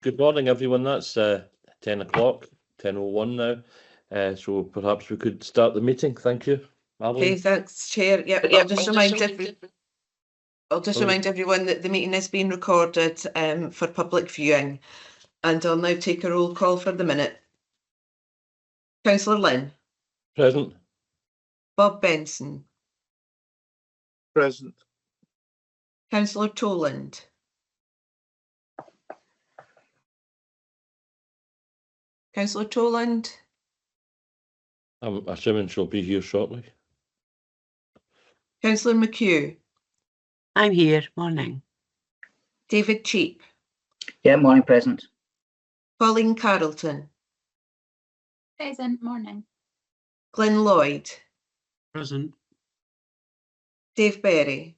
Good morning, everyone. That's 10 o'clock, 10:01 now. So perhaps we could start the meeting. Thank you. Okay, thanks, Chair. Yep, I'll just remind everyone that the meeting is being recorded for public viewing, and I'll now take a roll call for the minute. Councillor Lynn. Present. Bob Benson. Present. Councillor Toland. Councillor Toland. I'm assuming she'll be here shortly. Councillor McHugh. I'm here. Morning. David Cheap. Yeah, morning, present. Pauline Carrollton. Present. Morning. Glyn Lloyd. Present. Dave Berry.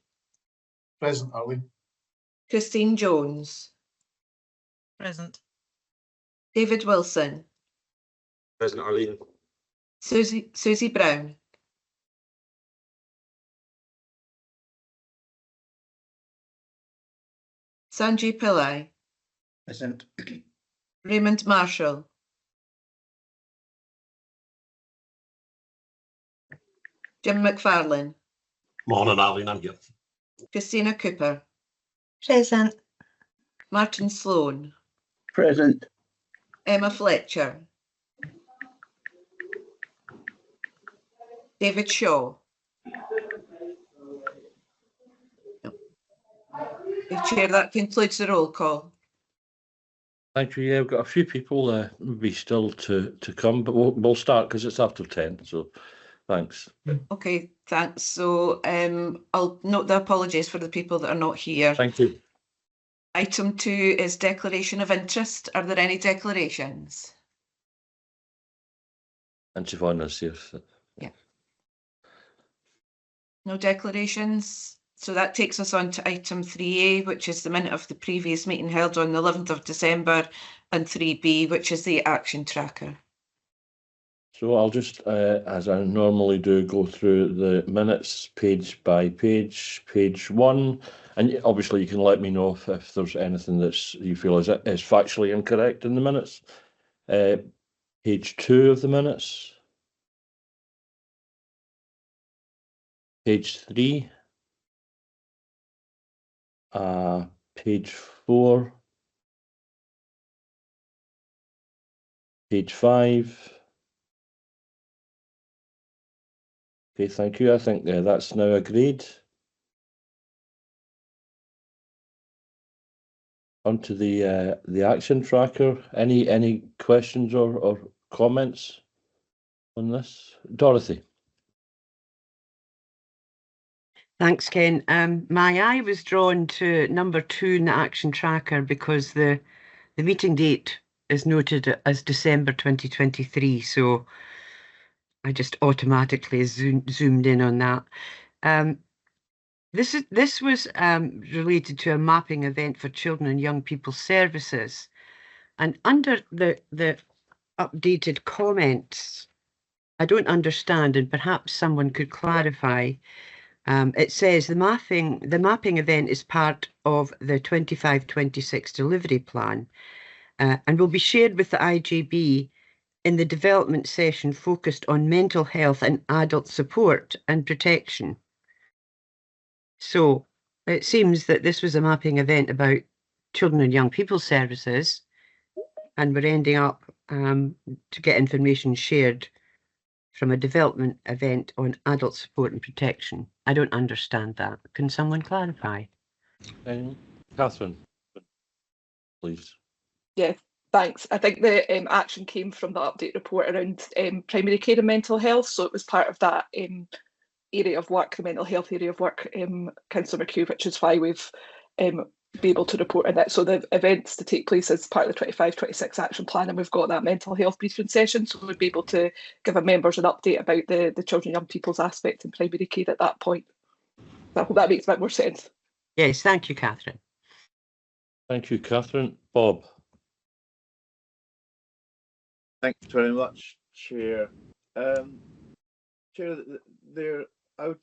Present, Arlene. Christine Jones. Present. David Wilson. Present, Arlene. Susie Brown. Sanjay Pillai. Present. Raymond Marshall. Jim McFarlane. Morning, Arlene. I'm here. Christina Cooper. Present. Martin Sloan. Present. Emma Fletcher. David Shaw. Chair, that concludes the roll call. Thank you. Yeah, we've got a few people maybe still to come, but we'll start because it's after 10. So thanks. Okay, thanks. So I'll note the apologies for the people that are not here. Thank you. Item 2 is declaration of interest. Are there any declarations? And Siobhan's here. So. Yeah. No declarations. So that takes us on to item 3A, which is the minute of the previous meeting held on the 11th of December, and 3B, which is the action tracker. So I'll just, as I normally do, go through the minutes page by page. Page 1, and obviously you can let me know if there's anything that you feel is factually incorrect in the minutes. Page 2 of the minutes. Page 3. Page 4. Page 5. Okay, thank you. I think that's now agreed. Onto the action tracker. Any questions or comments on this? Dorothy. Thanks, Ken. My eye was drawn to number 2 in the action tracker because the meeting date is noted as December 2023. So I just automatically zoomed in on that. This was related to a mapping event for children and young people services, and under the updated comments, I don't understand, and perhaps someone could clarify. It says the mapping event is part of the 25-26 delivery plan, and will be shared with the IJB in the development session focused on mental health and adult support and protection. So it seems that this was a mapping event about children and young people services, and we're ending up to get information shared from a development event on adult support and protection. I don't understand that. Can someone clarify? Catherine, please. Yeah, thanks. I think the action came from the update report around primary care and mental health, so it was part of that area of work, the mental health area of work, Councillor McHugh, which is why we've be able to report on it. So the events to take place as part of the 25-26 action plan, and we've got that mental health briefing session, so we'll be able to give our members an update about the children and young people's aspect in primary care at that point. I hope that makes a bit more sense. Yes, thank you, Catherine. Thank you, Catherine. Bob. Thanks very much, Chair. Chair, I would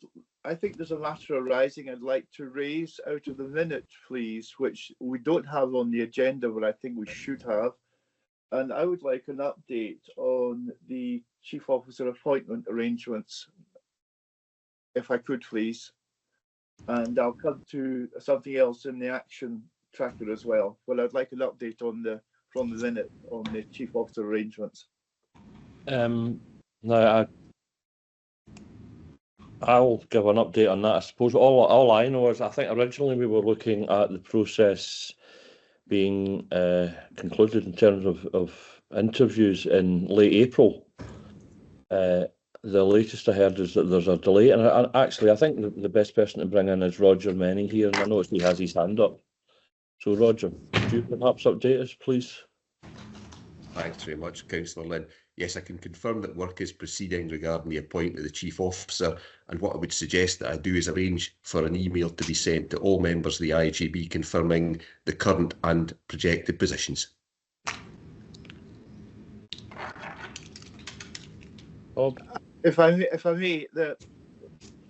I think there's a matter arising I'd like to raise out of the minute, please, which we don't have on the agenda, but I think we should have. And I would like an update on the Chief Officer appointment arrangements, if I could, please. And I'll come to something else in the action tracker as well. But I'd like an update on from the minute on the Chief Officer arrangements. No, I'll give an update on that. I suppose all I know is I think originally we were looking at the process being concluded in terms of interviews in late April. The latest I heard is that there's a delay, and actually I think the best person to bring in is Roger Manning here, and I notice he has his hand up. So Roger, could you perhaps update us, please? Thanks very much, Councillor Lynn. Yes, I can confirm that work is proceeding regarding the appointment of the Chief Officer, and what I would suggest that I do is arrange for an email to be sent to all members of the IJB confirming the current and projected positions. Bob? If I may,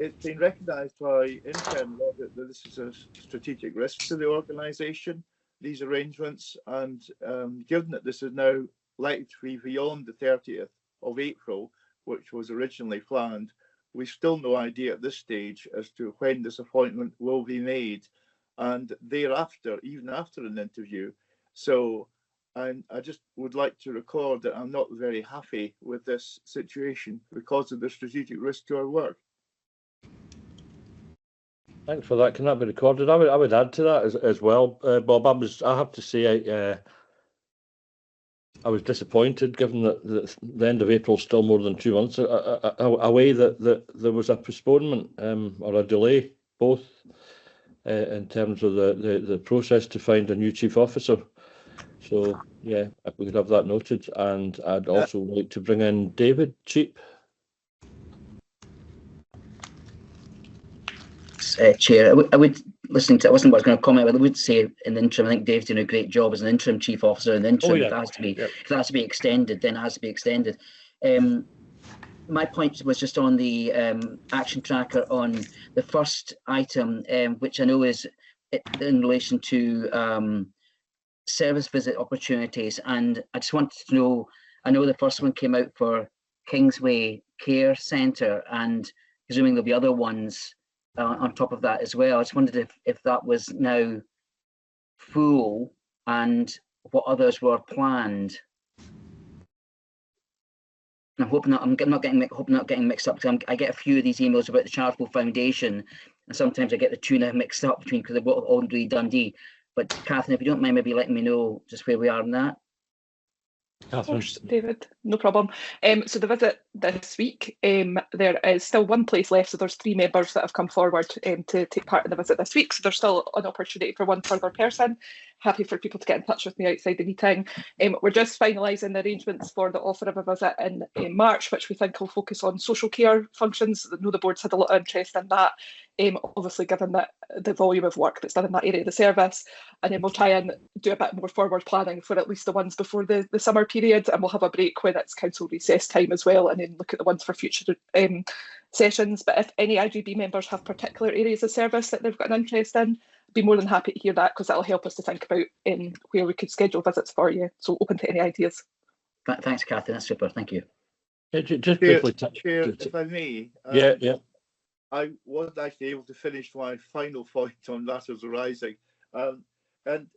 it's been recognised by internal audit that this is a strategic risk to the organisation, these arrangements, and given that this is now likely to be beyond the 30th of April, which was originally planned, we've still no idea at this stage as to when this appointment will be made, and thereafter, even after an interview. So I just would like to record that I'm not very happy with this situation because of the strategic risk to our work. Thanks for that. Can that be recorded? I would add to that as well, Bob. I have to say I was disappointed, given that the end of April is still more than 2 months away, that there was a postponement or a delay, both in terms of the process to find a new Chief Officer. So yeah, if we could have that noted, and I'd also like to bring in David Cheap. Chair, I would listening to. I wasn't what I was going to comment, but I would say in the interim, I think Dave's doing a great job as an interim Chief Officer. In the interim, if it has to be, if it has to be extended, then it has to be extended. My point was just on the action tracker on the first item, which I know is in relation to service visit opportunities, and I just wanted to know. I know the first one came out for Kingsway Care Centre, and presuming there'll be other ones on top of that as well. I just wondered if that was now full and what others were planned. I'm hoping that I'm not getting mixed up, because I get a few of these emails about the Charitable Foundation, and sometimes I get the two now mixed up between, because they're both all Dundee. But Catherine, if you don't mind, maybe letting me know just where we are on that. Of course, David, no problem. So the visit this week, there is still one place left. So there's 3 members that have come forward to take part in the visit this week. So there's still an opportunity for one further person. Happy for people to get in touch with me outside the meeting. We're just finalising the arrangements for the offer of a visit in March, which we think will focus on social care functions. I know the board's had a lot of interest in that. Obviously, given that the volume of work that's done in that area of the service, and then we'll try and do a bit more forward planning for at least the ones before the summer period, and we'll have a break when it's council recess time as well, and then look at the ones for future sessions. But if any IJB members have particular areas of service that they've got an interest in, I'd be more than happy to hear that, because that'll help us to think about where we could schedule visits for you. So open to any ideas. Thanks, Catherine. That's super. Thank you. Yeah, just briefly, Chair, if I may. Yeah. I wasn't actually able to finish my final point on matters arising. And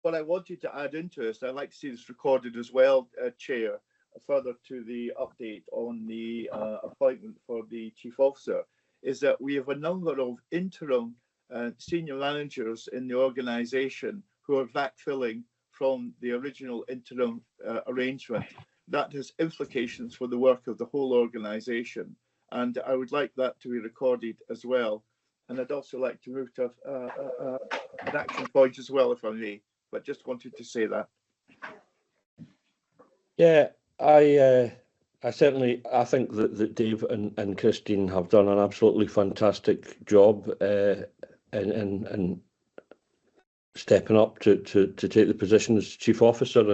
what I wanted to add into this, I'd like to see this recorded as well, Chair, further to the update on the appointment for the Chief Officer, is that we have a number of interim senior managers in the organisation who are backfilling from the original interim arrangement. That has implications for the work of the whole organisation. And I would like that to be recorded as well. And I'd also like to move to an action point as well, if I may, but just wanted to say that. Yeah, I think that Dave and Christine have done an absolutely fantastic job in stepping up to take the position as Chief Officer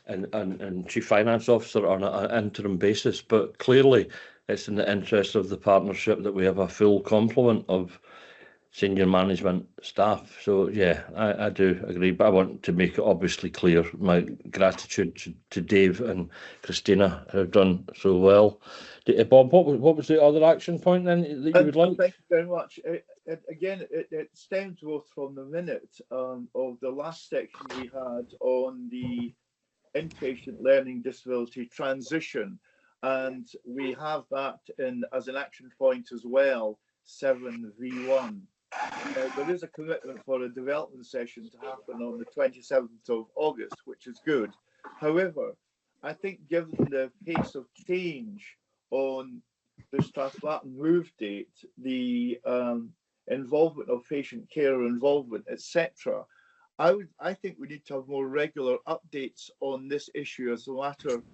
and Chief Finance Officer on an interim basis. But clearly, it's in the interest of the partnership that we have a full complement of senior management staff. So yeah, I do agree, but I want to make it obviously clear my gratitude to Dave and Christina, who have done so well. Bob, what was the other action point then that you would like? Thank you very much. It stems both from the minute of the last section we had on the inpatient learning disability transition, and we have that in as an action point as well, 7V1. There is a commitment for a development session to happen on the 27th of August, which is good. However, I think given the pace of change on the Strathclatton move date, the involvement of patient care involvement, etc., I think we need to have more regular updates on this issue as a matter,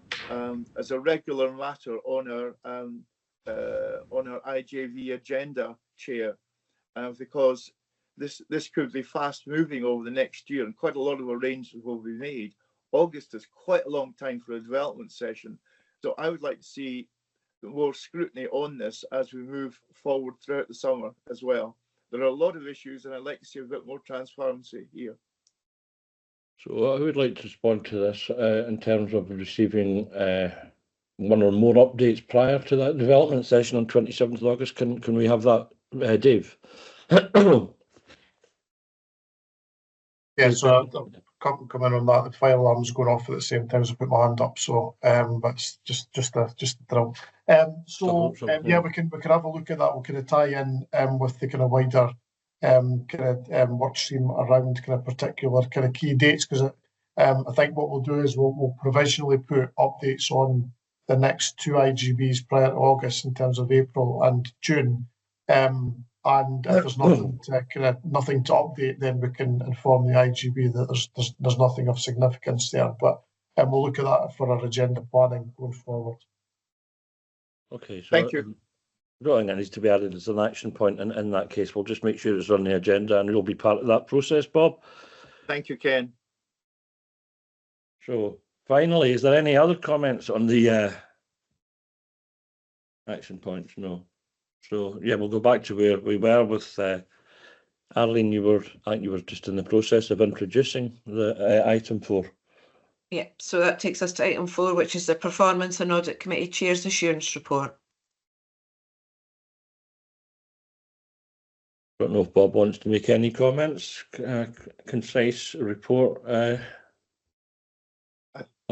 as a regular matter on our IJB agenda, Chair. Because this could be fast moving over the next year, and quite a lot of arrangements will be made. August is quite a long time for a development session, so I would like to see more scrutiny on this as we move forward throughout the summer as well. There are a lot of issues, and I'd like to see a bit more transparency here. So I would like to respond to this in terms of receiving one or more updates prior to that development session on 27th of August. Can we have that, Dave? Yeah, so I'll come in on that. The fire alarm's going off at the same time as I put my hand up. So, but it's just a drill. Yeah, we can have a look at that. We'll kind of tie in with the kind of wider work stream around kind of particular kind of key dates, because I think what we'll do is we'll provisionally put updates on the next two IGBs prior to August in terms of April and June. And if there's nothing to update, then we can inform the IGB that there's nothing of significance there. But we'll look at that for our agenda planning going forward. Okay, so thank you. I don't think that needs to be added as an action point, and in that case, we'll just make sure it's on the agenda, and you'll be part of that process, Bob. Thank you, Ken. So finally, is there any other comments on the action points? No. So yeah, we'll go back to where we were with Arlene. I think you were just in the process of introducing the item 4. Yeah, so that takes us to item 4, which is the Performance and Audit Committee Chair's Assurance Report. I don't know if Bob wants to make any comments. Concise report. I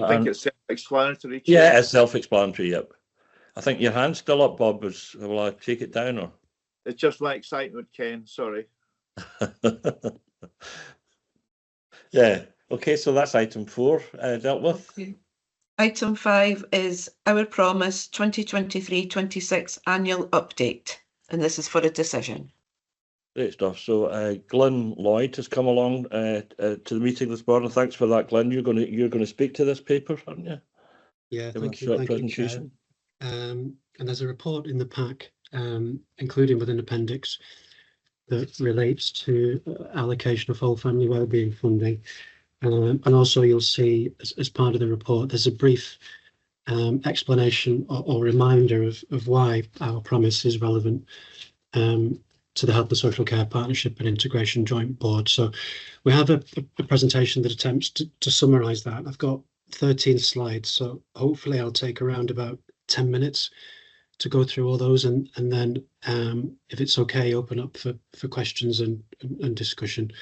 think it's self-explanatory. Yeah, it's self-explanatory. Yep. I think your hand's still up, Bob. Will I take it down, or? It's just my excitement, Ken. Sorry. Yeah. Okay, so that's item 4 dealt with. Okay. Item 5 is our promise 2023-26 annual update, and this is for a decision. Great stuff. So Glyn Lloyd has come along to the meeting this morning. Thanks for that, Glyn. You're going to speak to this paper, aren't you? Yeah, thank you. Presentation. And there's a report in the pack, including with an appendix, that relates to allocation of whole family wellbeing funding. And also you'll see as part of the report, there's a brief explanation or reminder of why our promise is relevant to the Health and Social Care Partnership and Integration Joint Board. So we have a presentation that attempts to summarise that. I've got 13 slides, so hopefully I'll take around about 10 minutes to go through all those, and then if it's okay, open up for questions and discussion.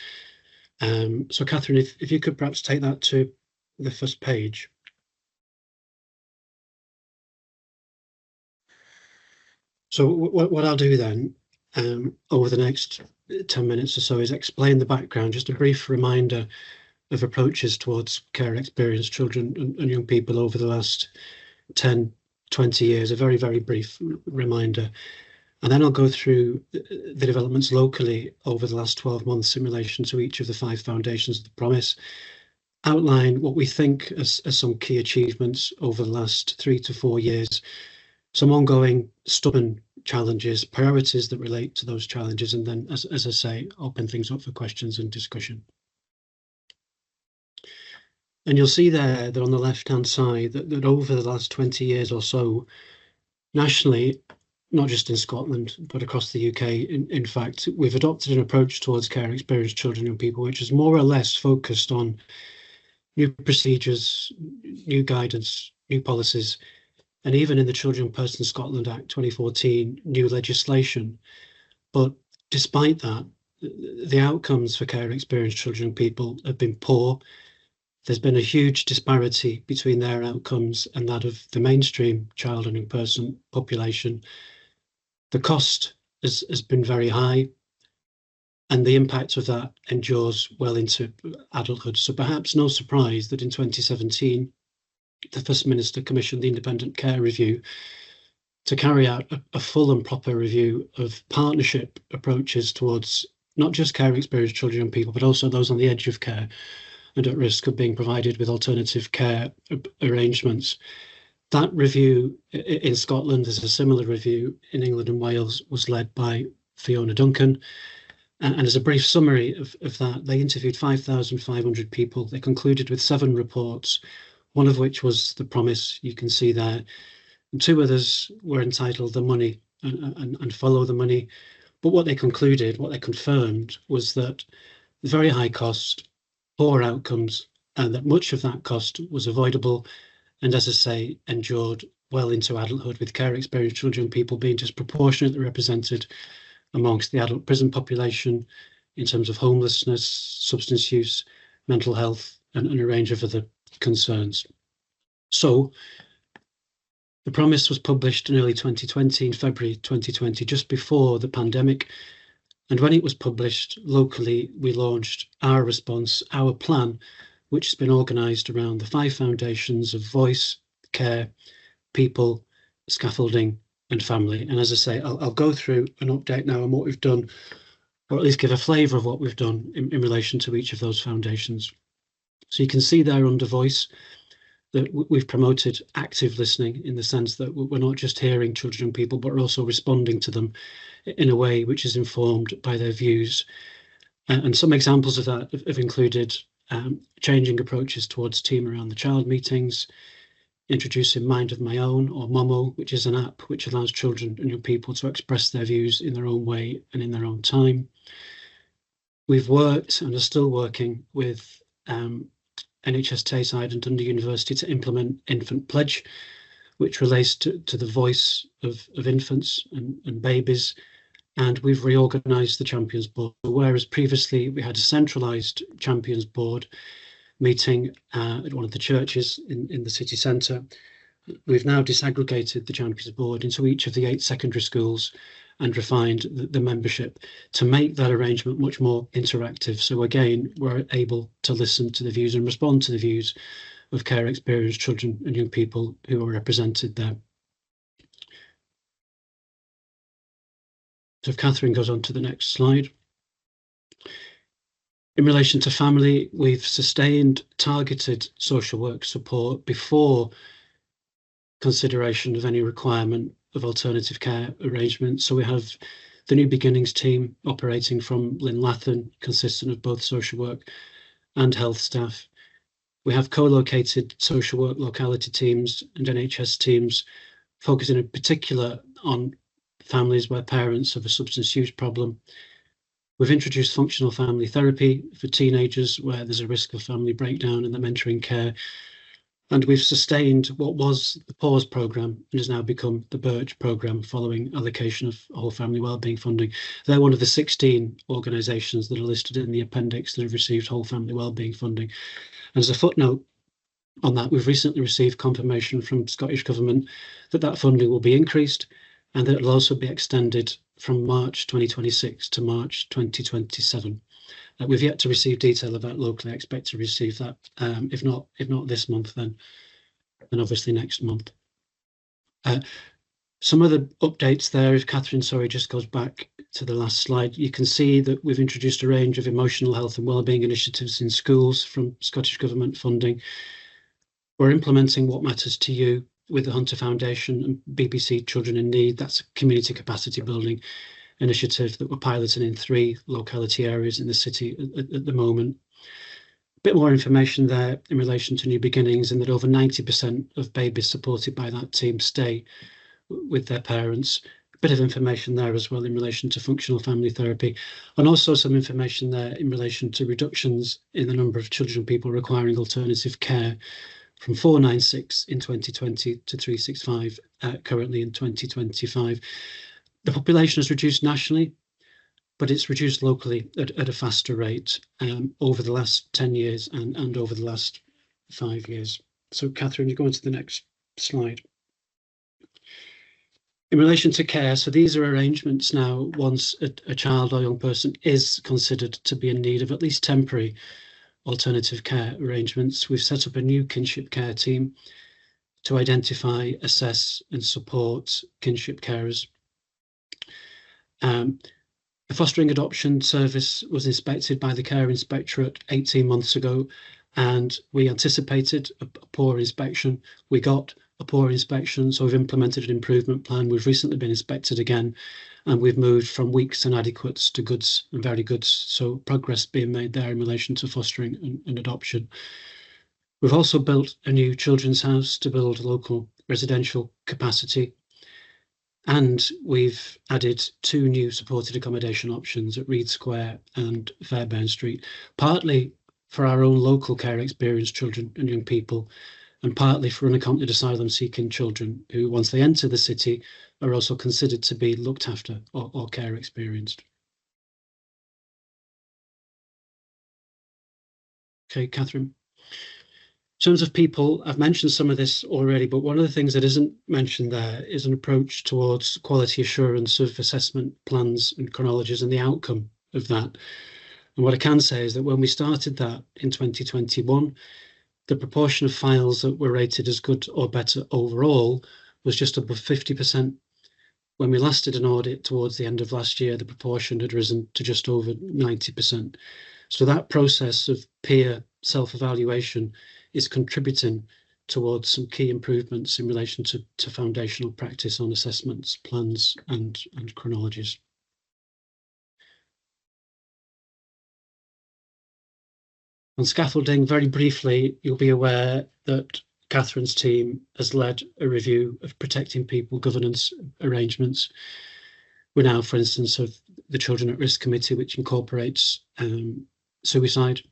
So Catherine, if you could perhaps take that to the first page. So what I'll do then over the next 10 minutes or so is explain the background, just a brief reminder of approaches towards care experienced children and young people over the last 10, 20 years, a very, very brief reminder. And then I'll go through the developments locally over the last 12 months in relation to each of the 5 foundations of the promise, outline what we think as some key achievements over the last 3 to 4 years, some ongoing stubborn challenges, priorities that relate to those challenges, and then, as I say, open things up for questions and discussion. And you'll see there that on the left-hand side that over the last 20 years or so, Nationally, not just in Scotland, but across the UK, in fact, we've adopted an approach towards care experienced children and people, which is more or less focused on new procedures, new guidance, new policies, and even in the Children and Persons Scotland Act 2014, new legislation. But despite that, the outcomes for care experienced children and people have been poor. There's been a huge disparity between their outcomes and that of the mainstream child and young person population. The cost has been very high, and the impact of that endures well into adulthood. So perhaps no surprise that in 2017, the First Minister commissioned the Independent Care Review to carry out a full and proper review of partnership approaches towards not just care experienced children and people, but also those on the edge of care and at risk of being provided with alternative care arrangements. That review in Scotland, there's a similar review in England and Wales, was led by Fiona Duncan. And as a brief summary of that, they interviewed 5,500 people. They concluded with 7 reports, one of which was the promise you can see there. And 2 others were entitled The Money and Follow the Money. But what they concluded, what they confirmed, was that the very high cost, poor outcomes, and that much of that cost was avoidable, and as I say, endured well into adulthood, with care experienced children and people being disproportionately represented amongst the adult prison population in terms of homelessness, substance use, mental health, and a range of other concerns. So the promise was published in early 2020, in February 2020, just before the pandemic. And when it was published locally, we launched our response, our plan, which has been organised around the 5 foundations of voice, care, people, scaffolding, and family. And as I say, I'll go through an update now on what we've done, or at least give a flavour of what we've done in relation to each of those foundations. So you can see there under voice that we've promoted active listening, in the sense that we're not just hearing children and people, but we're also responding to them in a way which is informed by their views. And some examples of that have included changing approaches towards team around the child meetings, introducing Mind of My Own, or Momo, which is an app which allows children and young people to express their views in their own way and in their own time. We've worked and are still working with NHS Tayside and Dundee University to implement Infant Pledge, which relates to the voice of infants and babies. And we've reorganised the Champions Board. Whereas previously we had a centralised Champions Board meeting at one of the churches in the city centre, we've now disaggregated the Champions Board into each of the 8 secondary schools and refined the membership to make that arrangement much more interactive. So again, we're able to listen to the views and respond to the views of care experienced children and young people who are represented there. So if Catherine goes on to the next slide. In relation to family, we've sustained targeted social work support before consideration of any requirement of alternative care arrangements. So we have the New Beginnings team operating from Linlathen, consistent of both social work and health staff. We have co-located social work locality teams and NHS teams focusing in particular on families where parents have a substance use problem. We've introduced functional family therapy for teenagers where there's a risk of family breakdown and the mentoring care. And we've sustained what was the PAUSE programme and has now become the Birch programme following allocation of whole family wellbeing funding. They're one of the 16 organisations that are listed in the appendix that have received whole family wellbeing funding. And as a footnote on that, we've recently received confirmation from Scottish Government that that funding will be increased and that it will also be extended from March 2026 to March 2027. We've yet to receive detail of that locally. I expect to receive that, if not this month, then obviously next month. Some other updates there, if Catherine, sorry, just goes back to the last slide, you can see that we've introduced a range of emotional health and wellbeing initiatives in schools from Scottish Government funding. We're implementing What Matters to You with the Hunter Foundation and BBC Children in Need. That's a community capacity building initiative that we're piloting in 3 locality areas in the city at the moment. A bit more information there in relation to New Beginnings, in that over 90% of babies supported by that team stay with their parents. A bit of information there as well in relation to functional family therapy, and also some information there in relation to reductions in the number of children and people requiring alternative care from 496 in 2020 to 365 currently in 2025. The population has reduced nationally, but it's reduced locally at a faster rate over the last 10 years and over the last 5 years. So Catherine, you go on to the next slide. In relation to care, so these are arrangements now once a child or young person is considered to be in need of at least temporary alternative care arrangements. We've set up a new kinship care team to identify, assess and support kinship carers. The fostering adoption service was inspected by the Care Inspectorate 18 months ago, and we anticipated a poor inspection. We got a poor inspection, so we've implemented an improvement plan. We've recently been inspected again, and we've moved from weaks and adequates to goods and very goods. So progress being made there in relation to fostering and adoption. We've also built a new children's house to build local residential capacity. And we've added 2 new supported accommodation options at Reed Square and Fairbairn Street, partly for our own local care experienced children and young people, and partly for unaccompanied asylum-seeking children who, once they enter the city, are also considered to be looked after or care experienced. Okay, Catherine. In terms of people, I've mentioned some of this already, but one of the things that isn't mentioned there is an approach towards quality assurance of assessment plans and chronologies and the outcome of that. And what I can say is that when we started that in 2021, the proportion of files that were rated as good or better overall was just above 50%. When we last did an audit towards the end of last year, the proportion had risen to just over 90%. So that process of peer self-evaluation is contributing towards some key improvements in relation to foundational practice on assessments, plans and chronologies. On scaffolding, very briefly, you'll be aware that Catherine's team has led a review of protecting people governance arrangements. We're now, for instance, of the Children at Risk Committee, which incorporates suicide.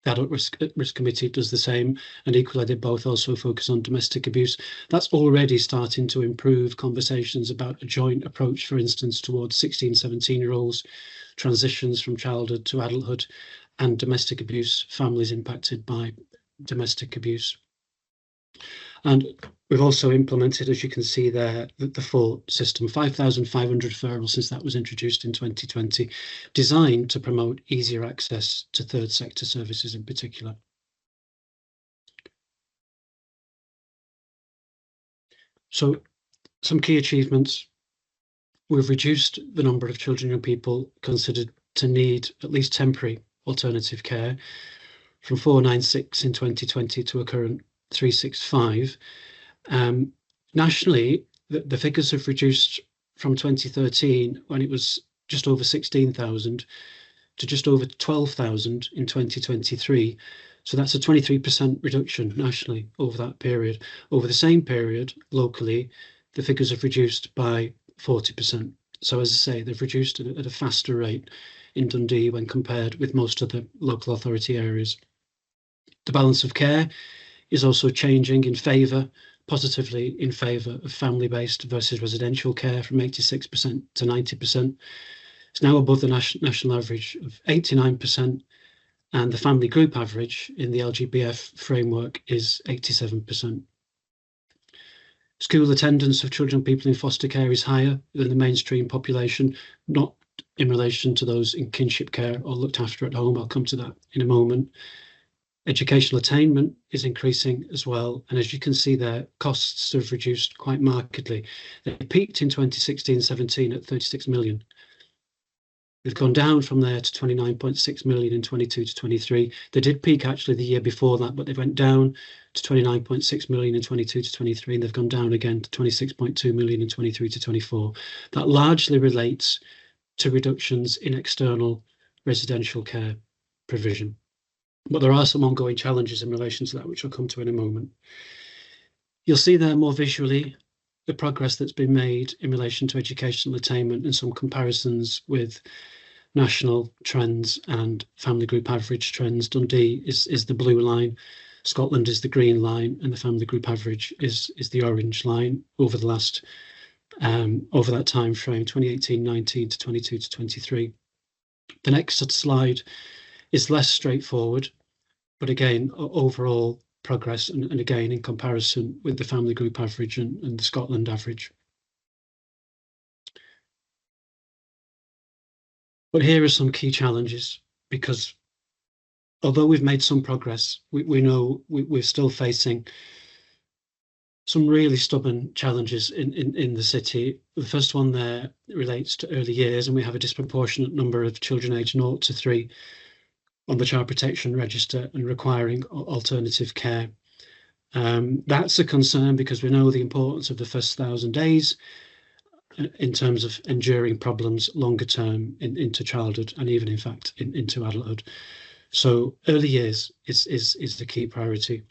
The Adult Risk Committee does the same, and equally they both also focus on domestic abuse. That's already starting to improve conversations about a joint approach, for instance, towards 16, 17-year-olds, transitions from childhood to adulthood, and domestic abuse, families impacted by domestic abuse. And we've also implemented, as you can see there, the full system, 5,500 referrals since that was introduced in 2020, designed to promote easier access to third sector services in particular. So some key achievements. We've reduced the number of children and people considered to need at least temporary alternative care from 496 in 2020 to a current 365. Nationally, the figures have reduced from 2013, when it was just over 16,000, to just over 12,000 in 2023. So that's a 23% reduction nationally over that period. Over the same period, locally, the figures have reduced by 40%. So as I say, they've reduced at a faster rate in Dundee when compared with most of the local authority areas. The balance of care is also changing in favour, positively in favour of family-based versus residential care from 86% to 90%. It's now above the national average of 89%, and the family group average in the LGBF framework is 87%. School attendance of children and people in foster care is higher than the mainstream population, not in relation to those in kinship care or looked after at home. I'll come to that in a moment. Educational attainment is increasing as well, and as you can see there, costs have reduced quite markedly. They peaked in 2016-17 at 36 million. They've gone down from there to 29.6 million in 22-23. They did peak actually the year before that, but they went down to 29.6 million in 22-23, and they've gone down again to 26.2 million in 23-24. That largely relates to reductions in external residential care provision. But there are some ongoing challenges in relation to that, which I'll come to in a moment. You'll see there more visually the progress that's been made in relation to educational attainment and some comparisons with national trends and family group average trends. Dundee is the blue line, Scotland is the green line, and the family group average is the orange line over the last over that time frame, 2018-19 to 22 to 23. The next slide is less straightforward, but again, overall progress, and again, in comparison with the family group average and the Scotland average. But here are some key challenges, because although we've made some progress, we know we're still facing some really stubborn challenges in the city. The first one there relates to early years, and we have a disproportionate number of children aged 0 to 3 on the Child Protection Register and requiring alternative care. That's a concern because we know the importance of the first 1,000 days in terms of enduring problems longer term into childhood and even, in fact, into adulthood. So early years is the key priority.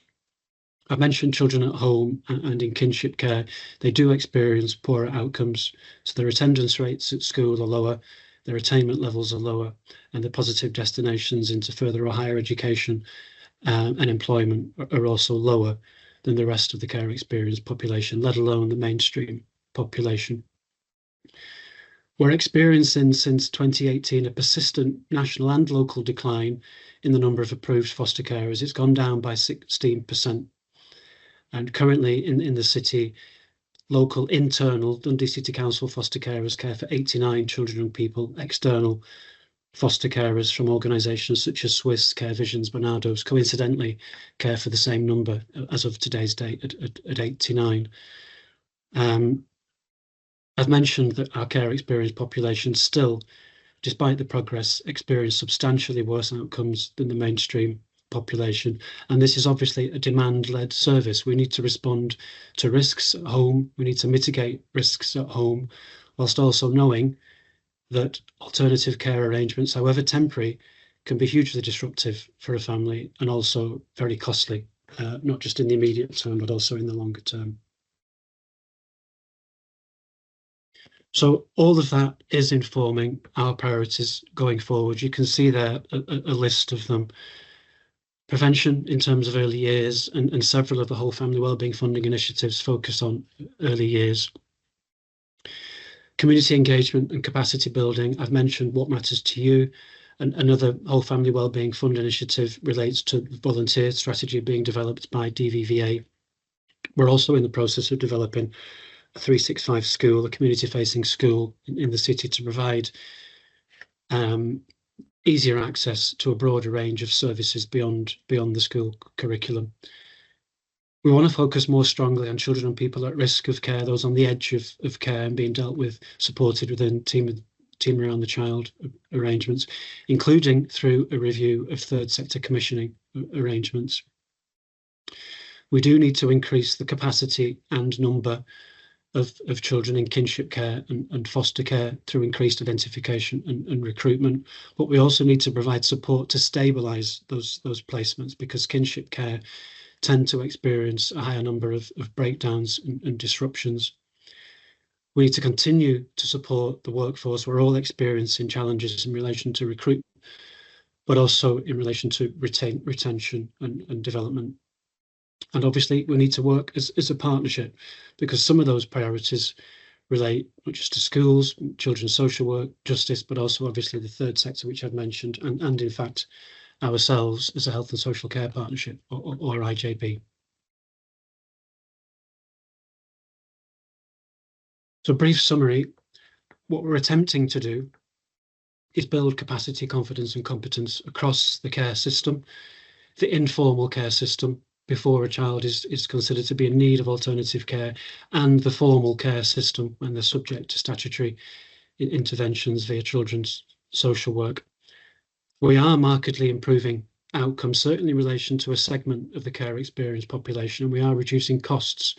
I mentioned children at home and in kinship care. They do experience poorer outcomes. So their attendance rates at school are lower, their attainment levels are lower, and the positive destinations into further or higher education and employment are also lower than the rest of the care experience population, let alone the mainstream population. We're experiencing since 2018 a persistent national and local decline in the number of approved foster carers. It's gone down by 16%. And currently in the city, local internal Dundee City Council foster carers care for 89 children and people. External foster carers from organisations such as Swiss, Care Visions, Barnardo's, coincidentally care for the same number as of today's date at 89. I've mentioned that our care experience population still, despite the progress, experience substantially worse outcomes than the mainstream population. And this is obviously a demand-led service. We need to respond to risks at home. We need to mitigate risks at home, whilst also knowing that alternative care arrangements, however temporary, can be hugely disruptive for a family and also very costly, not just in the immediate term, but also in the longer term. So all of that is informing our priorities going forward. You can see there a list of them. Prevention in terms of early years, and several of the whole family wellbeing funding initiatives focus on early years. Community engagement and capacity building. I've mentioned What Matters to You. And another whole family wellbeing fund initiative relates to volunteer strategy being developed by DVVA. We're also in the process of developing a 365 school, a community-facing school in the city to provide easier access to a broader range of services beyond the school curriculum. We want to focus more strongly on children and people at risk of care, those on the edge of care and being dealt with, supported within team around the child arrangements, including through a review of third sector commissioning arrangements. We do need to increase the capacity and number of children in kinship care and foster care through increased identification and recruitment. But we also need to provide support to stabilise those placements, because kinship care tend to experience a higher number of breakdowns and disruptions. We need to continue to support the workforce. We're all experiencing challenges in relation to recruitment, but also in relation to retention and development. And obviously, we need to work as a partnership, because some of those priorities relate not just to schools, children's social work, justice, but also obviously the third sector, which I've mentioned, and in fact, ourselves as a health and social care partnership, or IJB. So brief summary, what we're attempting to do is build capacity, confidence and competence across the care system, the informal care system, before a child is considered to be in need of alternative care, and the formal care system when they're subject to statutory interventions via children's social work. We are markedly improving outcomes, certainly in relation to a segment of the care experience population, and we are reducing costs,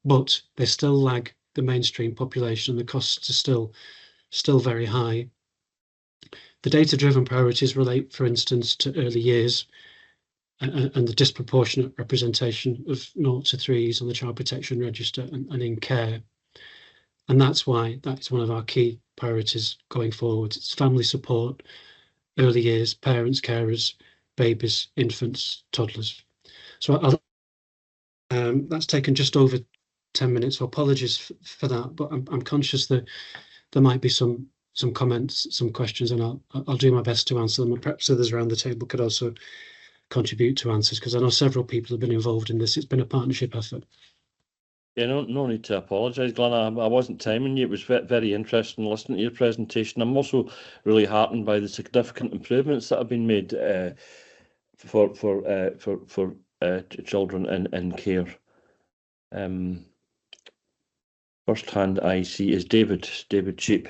but they still lag the mainstream population, and the costs are still very high. The data-driven priorities relate, for instance, to early years. and the disproportionate representation of 0 to 3s on the Child Protection Register and in care. And that's why that's one of our key priorities going forward. It's family support, early years, parents, carers, babies, infants, toddlers. So that's taken just over 10 minutes, so apologies for that, but I'm conscious that there might be some comments, some questions, and I'll do my best to answer them, and perhaps others around the table could also contribute to answers, because I know several people have been involved in this. It's been a partnership effort. Yeah, no need to apologise, Glenn. I wasn't timing you. It was very interesting listening to your presentation. I'm also really heartened by the significant improvements that have been made for children in care. First hand I see is David Cheap.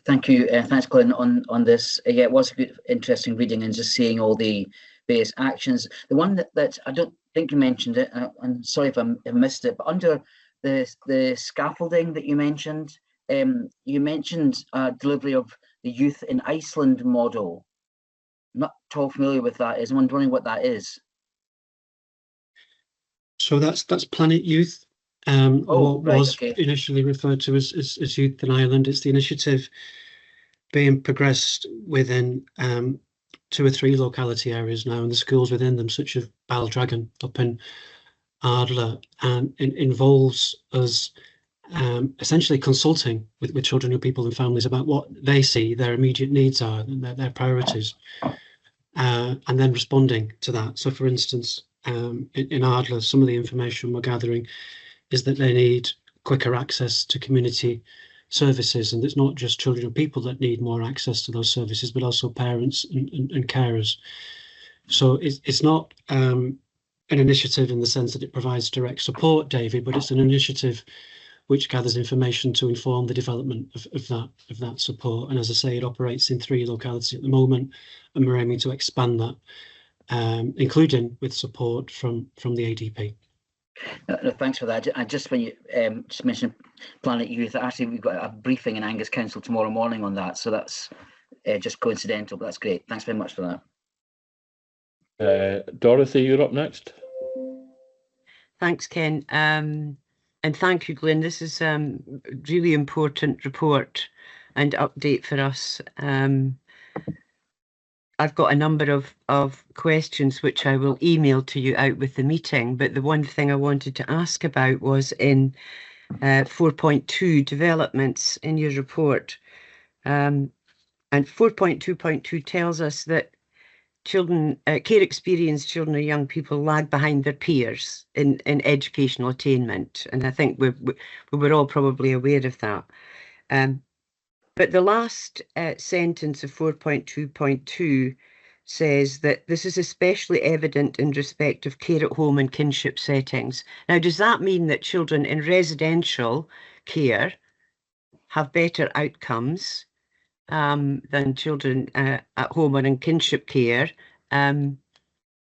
Thank you. Thanks, Glenn, on this. Yeah, it was a good, interesting reading and just seeing all the various actions. The one that I don't think you mentioned it, I'm sorry if I missed it, but under the scaffolding that you mentioned delivery of the Youth in Iceland model. I'm not at all familiar with that. I'm wondering what that is. So that's Planet Youth. What right, was okay. initially referred to as Youth in Ireland. It's the initiative being progressed within 2 or 3 locality areas now, and the schools within them, such as Baldragon up in Ardler, and it involves us essentially consulting with children, young people and families about what they see their immediate needs are and their priorities, and then responding to that. So for instance, in Ardler, some of the information we're gathering is that they need quicker access to community services, and it's not just children and people that need more access to those services, but also parents and carers. So it's not an initiative in the sense that it provides direct support, David, but it's an initiative which gathers information to inform the development of that support. And as I say, it operates in 3 localities at the moment, and we're aiming to expand that, including with support from the ADP. No, thanks for that. And just when you just mentioned Planet Youth, actually we've got a briefing in Angus Council tomorrow morning on that, so that's just coincidental, but that's great. Thanks very much for that. Dorothy, you're up next. Thanks, Ken. And thank you, Glenn. This is a really important report and update for us. I've got a number of questions which I will email to you out with the meeting, but the one thing I wanted to ask about was in 4.2 developments in your report. And 4.2.2 tells us that children, care experienced children or young people lag behind their peers in educational attainment. And I think we were all probably aware of that. But the last sentence of 4.2.2 says that this is especially evident in respect of care at home and kinship settings. Now, does that mean that children in residential care have better outcomes than children at home or in kinship care? And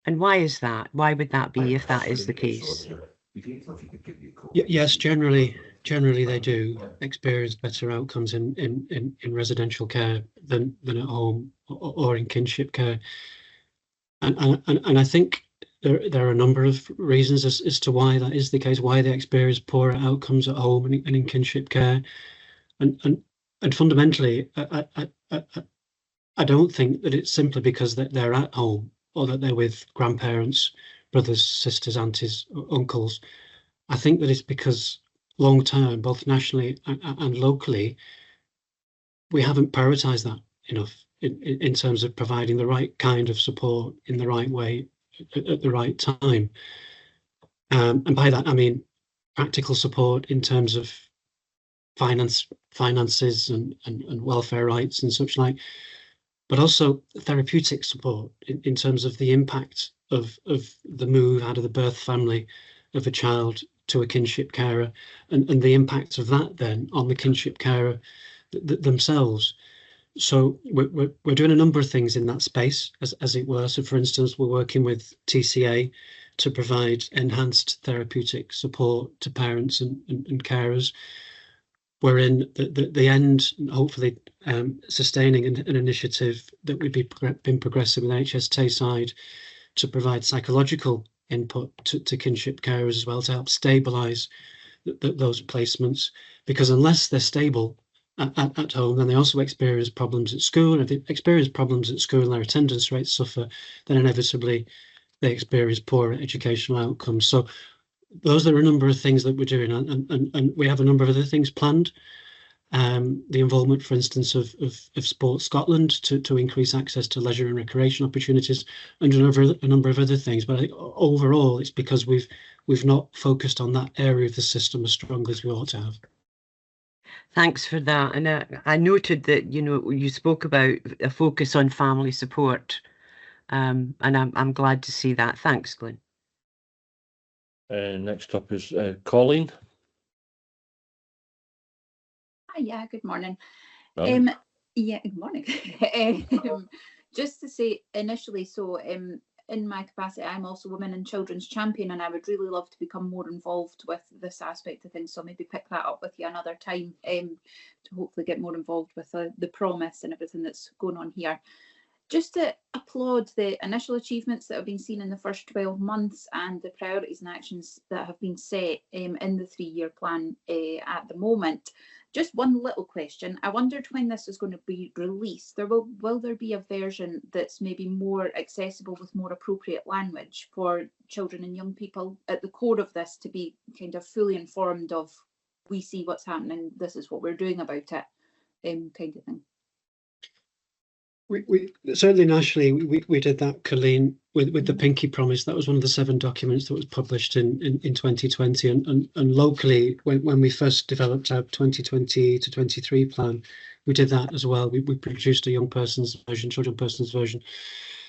why is that? Why would that be if that is the case? Yes, generally they do experience better outcomes in residential care than at home or in kinship care, and I think there are a number of reasons as to why that is the case, why they experience poorer outcomes at home and in kinship care, and fundamentally I don't think that it's simply because they're at home or that they're with grandparents, brothers, sisters, aunties, uncles. I think that it's because long term, both nationally and locally, we haven't prioritised that enough in terms of providing the right kind of support in the right way at the right time. And by that, I mean practical support in terms of finances and welfare rights and such like, but also therapeutic support in terms of the impact of the move out of the birth family of a child to a kinship carer, and the impact of that then on the kinship carer themselves. So we're doing a number of things in that space, as it were. So for instance, we're working with TCA to provide enhanced therapeutic support to parents and carers. We're in the end, hopefully sustaining an initiative that we've been progressing with HS Tayside to provide psychological input to kinship carers as well, to help stabilise those placements, because unless they're stable at home, then they also experience problems at school. And if they experience problems at school and their attendance rates suffer, then inevitably they experience poor educational outcomes. So those are a number of things that we're doing, and we have a number of other things planned. The involvement, for instance, of Sport Scotland to increase access to leisure and recreation opportunities, and a number of other things. But I think overall, it's because we've not focused on that area of the system as strongly as we ought to have. Thanks for that. And I noted that, you know, you spoke about a focus on family support, and I'm glad to see that. Thanks, Glenn. Next up is Colleen. Hi, yeah, good morning. Morning. Yeah, good morning. Just to say initially, so in my capacity, I'm also Women and Children's Champion, and I would really love to become more involved with this aspect of things. So maybe pick that up with you another time to hopefully get more involved with the promise and everything that's going on here. Just to applaud the initial achievements that have been seen in the first 12 months and the priorities and actions that have been set in the 3-year plan at the moment. Just one little question. I wondered when this is going to be released. Will there be a version that's maybe more accessible with more appropriate language for children and young people at the core of this to be kind of fully informed of, we see what's happening, this is what we're doing about it, kind of thing? We certainly nationally we did that, Colleen, with the Pinky Promise. That was one of the 7 documents that was published in 2020, and locally when we first developed our 2020 to 23 plan, we did that as well. We produced a young person's version, children person's version,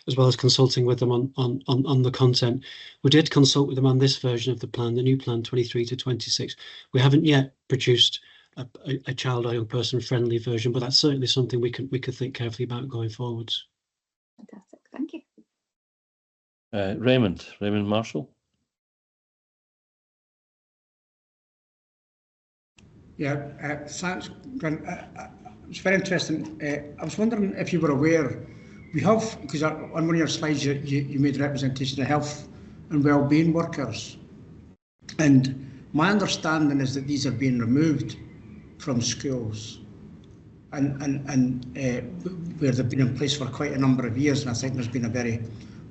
as well as consulting with them on the content. We did consult with them on this version of the plan, the new plan 23 to 26. We haven't yet produced a child or young person friendly version, but that's certainly something we could think carefully about going forwards. Fantastic, thank you. Raymond Marshall. Yeah, thanks, Grant. It's very interesting. I was wondering if you were aware, we have, because on one of your slides you made representation of health and wellbeing workers, and my understanding is that these are being removed from schools, and where they've been in place for quite a number of years, and I think there's been a very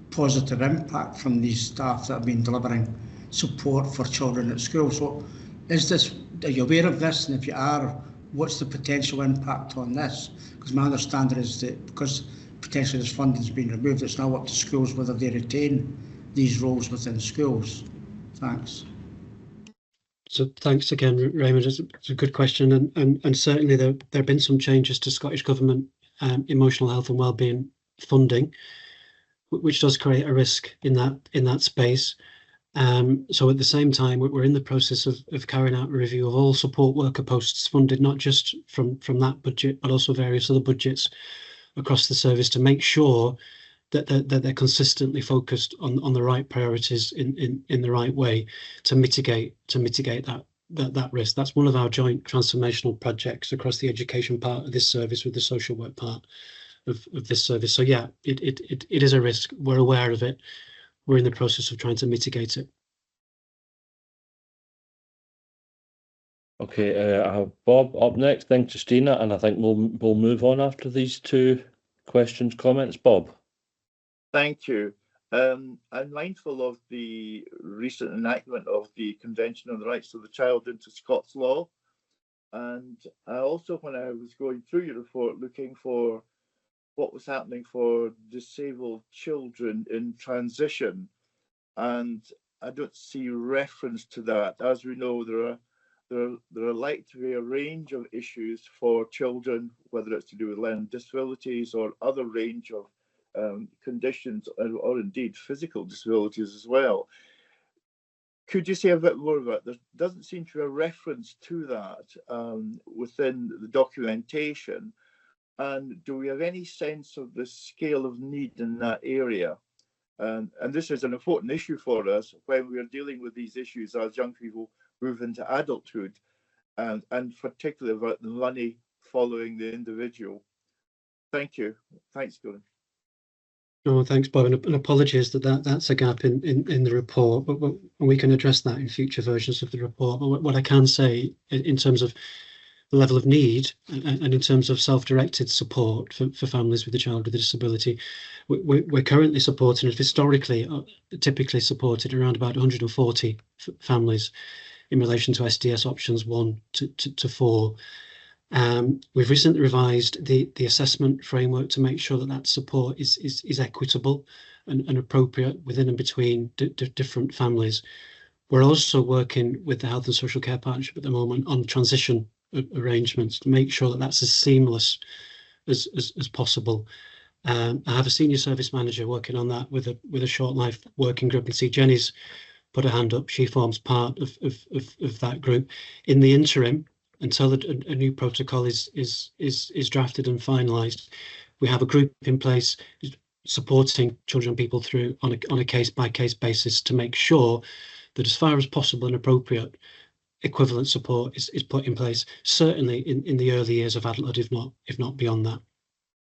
positive impact from these staff that have been delivering support for children at school. So are you aware of this, and if you are, what's the potential impact on this? Because my understanding is that because potentially this funding has been removed, it's now up to schools whether they retain these roles within schools. Thanks. So thanks again, Raymond. It's a good question, and certainly there have been some changes to Scottish Government emotional health and wellbeing funding, which does create a risk in that space. So at the same time, we're in the process of carrying out a review of all support worker posts funded, not just from that budget, but also various other budgets across the service, to make sure that they're consistently focused on the right priorities in the right way to mitigate that risk. That's one of our joint transformational projects across the education part of this service with the social work part of this service. So yeah, it is a risk. We're aware of it. We're in the process of trying to mitigate it. Okay, I have Bob up next, then Christina, and I think we'll move on after these 2 questions, comments. Bob. Thank you. I'm mindful of the recent enactment of the Convention on the Rights of the Child into Scots law. And I also, when I was going through your report, looking for what was happening for disabled children in transition, and I don't see reference to that. As we know, there are likely to be a range of issues for children, whether it's to do with learning disabilities or other range of conditions, or indeed physical disabilities as well. Could you say a bit more about that? There doesn't seem to be a reference to that within the documentation. And do we have any sense of the scale of need in that area? And this is an important issue for us when we are dealing with these issues as young people move into adulthood, and particularly about the money following the individual. Thank you. Thanks, Gordon. Oh, thanks, Bob, and apologies that's a gap in the report, but we can address that in future versions of the report. But what I can say in terms of the level of need and in terms of self-directed support for families with a child with a disability, we're currently supporting, and historically typically supported around about 140 families in relation to SDS options 1 to 4. We've recently revised the assessment framework to make sure that support is equitable and appropriate within and between different families. We're also working with the Health and Social Care Partnership at the moment on transition arrangements to make sure that that's as seamless as possible. I have a senior service manager working on that with a short life working group, and see Jenny's put her hand up. She forms part of that group. In the interim, until a new protocol is drafted and finalised, we have a group in place supporting children and people through on a case-by-case basis to make sure that as far as possible and appropriate equivalent support is put in place, certainly in the early years of adulthood, if not beyond that.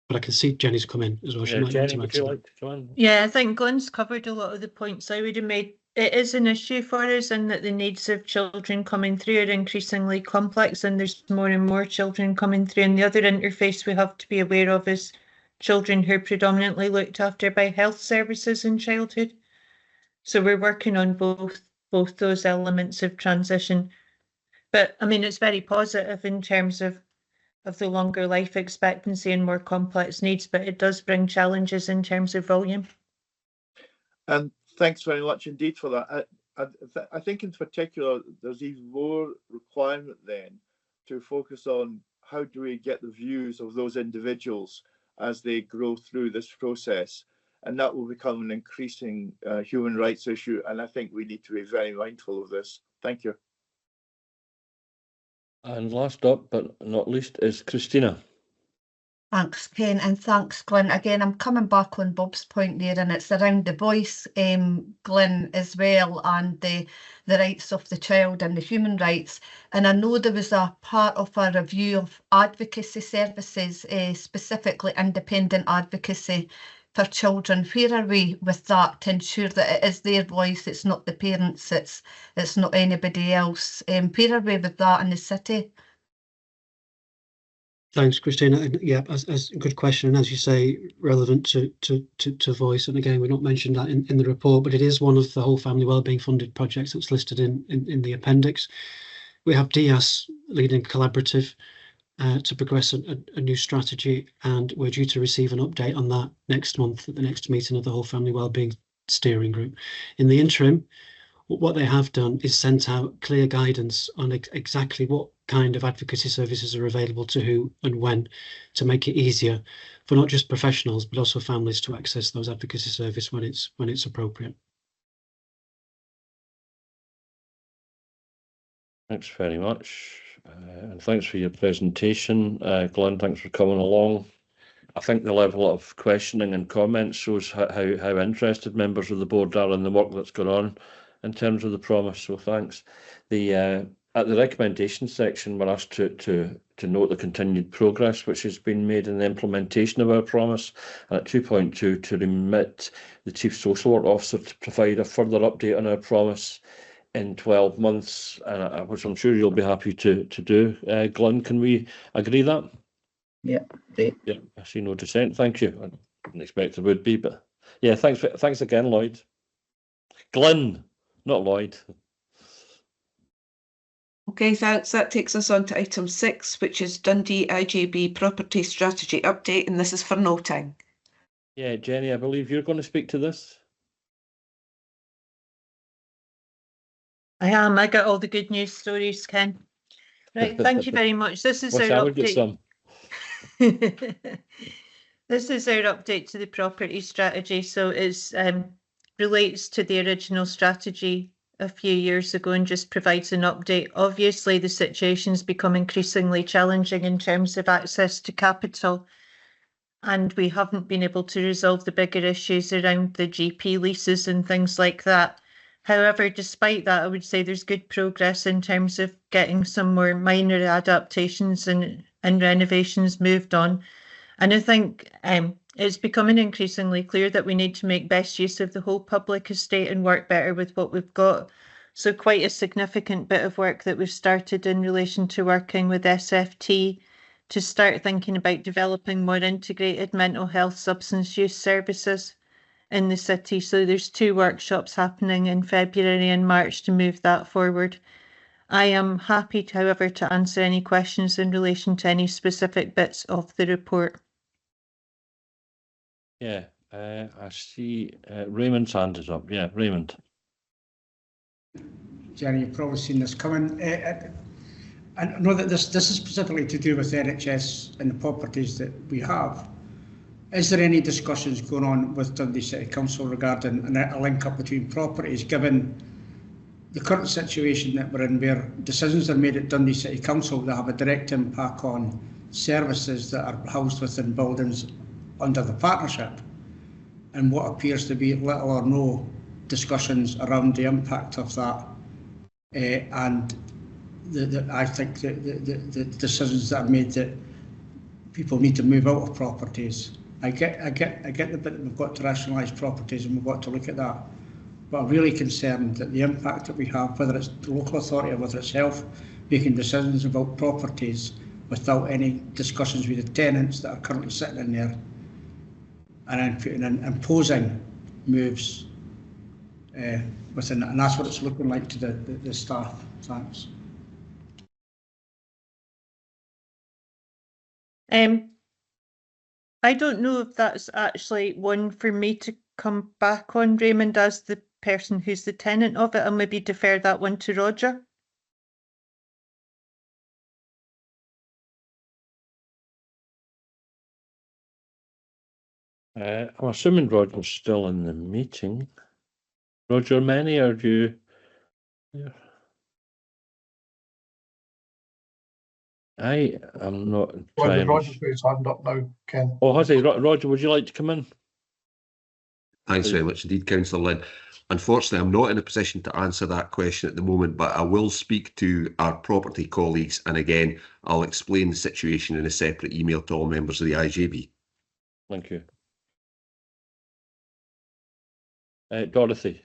But I can see Jenny's come in as well. She might Jenny, want to would add you to like to join? Yeah, I think Glyn's covered a lot of the points I would have made. It is an issue for us in that the needs of children coming through are increasingly complex, and there's more and more children coming through. And the other interface we have to be aware of is children who are predominantly looked after by health services in childhood. So we're working on both those elements of transition. But I mean, it's very positive in terms of the longer life expectancy and more complex needs, but it does bring challenges in terms of volume. And thanks very much indeed for that. I think in particular, there's even more requirement then to focus on how do we get the views of those individuals as they grow through this process. And that will become an increasing human rights issue. And I think we need to be very mindful of this. Thank you. And last up, but not least, is Christina. Thanks, Ken, and thanks, Glyn. Again, I'm coming back on Bob's point there, and it's around the voice, Glyn, as well, and the rights of the child and the human rights. And I know there was a part of a review of advocacy services, specifically independent advocacy for children. Where are we with that to ensure that it is their voice, it's not the parents, it's not anybody else? Where are we with that in the city? Thanks, Christina. And yeah, as a good question, and as you say, relevant to voice. And again, we've not mentioned that in the report, but it is one of the whole family wellbeing funded projects that's listed in the appendix. We have DH&SCP leading collaborative to progress a new strategy, and we're due to receive an update on that next month at the next meeting of the whole family wellbeing steering group. In the interim, what they have done is sent out clear guidance on exactly what kind of advocacy services are available to who and when, to make it easier for not just professionals but also families to access those advocacy services when it's appropriate. Thanks very much, and thanks for your presentation, Glenn. Thanks for coming along. I think the level of questioning and comments shows how interested members of the board are in the work that's gone on in terms of the promise, so thanks. At the recommendation section, we're asked to note the continued progress which has been made in the implementation of our promise, and at 2.2 to remit the Chief Social Work Officer to provide a further update on our promise in 12 months, which I'm sure you'll be happy to do. Glenn, can we agree that? Yeah, great. Yeah, I see no dissent. Thank you. I didn't expect there would be, but yeah, thanks again, Lloyd. Glenn, not Lloyd. Okay, thanks. That takes us on to item 6, which is Dundee IJB Property Strategy Update, and this is for noting. Yeah, Jenny, I believe you're going to speak to this. I am. I got all the good news stories, Ken. Right, thank you very much. This is our update. This is our update to the property strategy. So it relates to the original strategy a few years ago and just provides an update. Obviously, the situation's become increasingly challenging in terms of access to capital, and we haven't been able to resolve the bigger issues around the GP leases and things like that. However, despite that, I would say there's good progress in terms of getting some more minor adaptations and renovations moved on. And I think It's becoming increasingly clear that we need to make best use of the whole public estate and work better with what we've got. So quite a significant bit of work that we've started in relation to working with SFT to start thinking about developing more integrated mental health substance use services in the city. So there's 2 workshops happening in February and March to move that forward. I am happy, however, to answer any questions in relation to any specific bits of the report. Yeah, I see Raymond's hand is up. Yeah, Raymond. Jenny, you've probably seen this coming. I know that this is specifically to do with NHS and the properties that we have. Is there any discussions going on with Dundee City Council regarding a link up between properties, given the current situation that we're in, where decisions are made at Dundee City Council that have a direct impact on services that are housed within buildings under the partnership, and what appears to be little or no discussions around the impact of that, and I think the decisions that are made that people need to move out of properties. I get the bit that we've got to rationalise properties and we've got to look at that, but I'm really concerned that the impact that we have, whether it's the local authority or whether it's health, making decisions about properties without any discussions with the tenants that are currently sitting in there, and then imposing moves within that, and that's what it's looking like to the staff. Thanks. I don't know if that's actually one for me to come back on, Raymond, as the person who's the tenant of it. I'll maybe defer that one to Roger. I'm assuming Roger's still in the meeting. Roger, Manny, are you there? I am not trying. Roger's got his hand up now, Ken. Oh, has he? Roger, would you like to come in? Thanks very much indeed, Councillor Lynn. Unfortunately, I'm not in a position to answer that question at the moment, but I will speak to our property colleagues, and again, I'll explain the situation in a separate email to all members of the IJB. Thank you. Dorothy.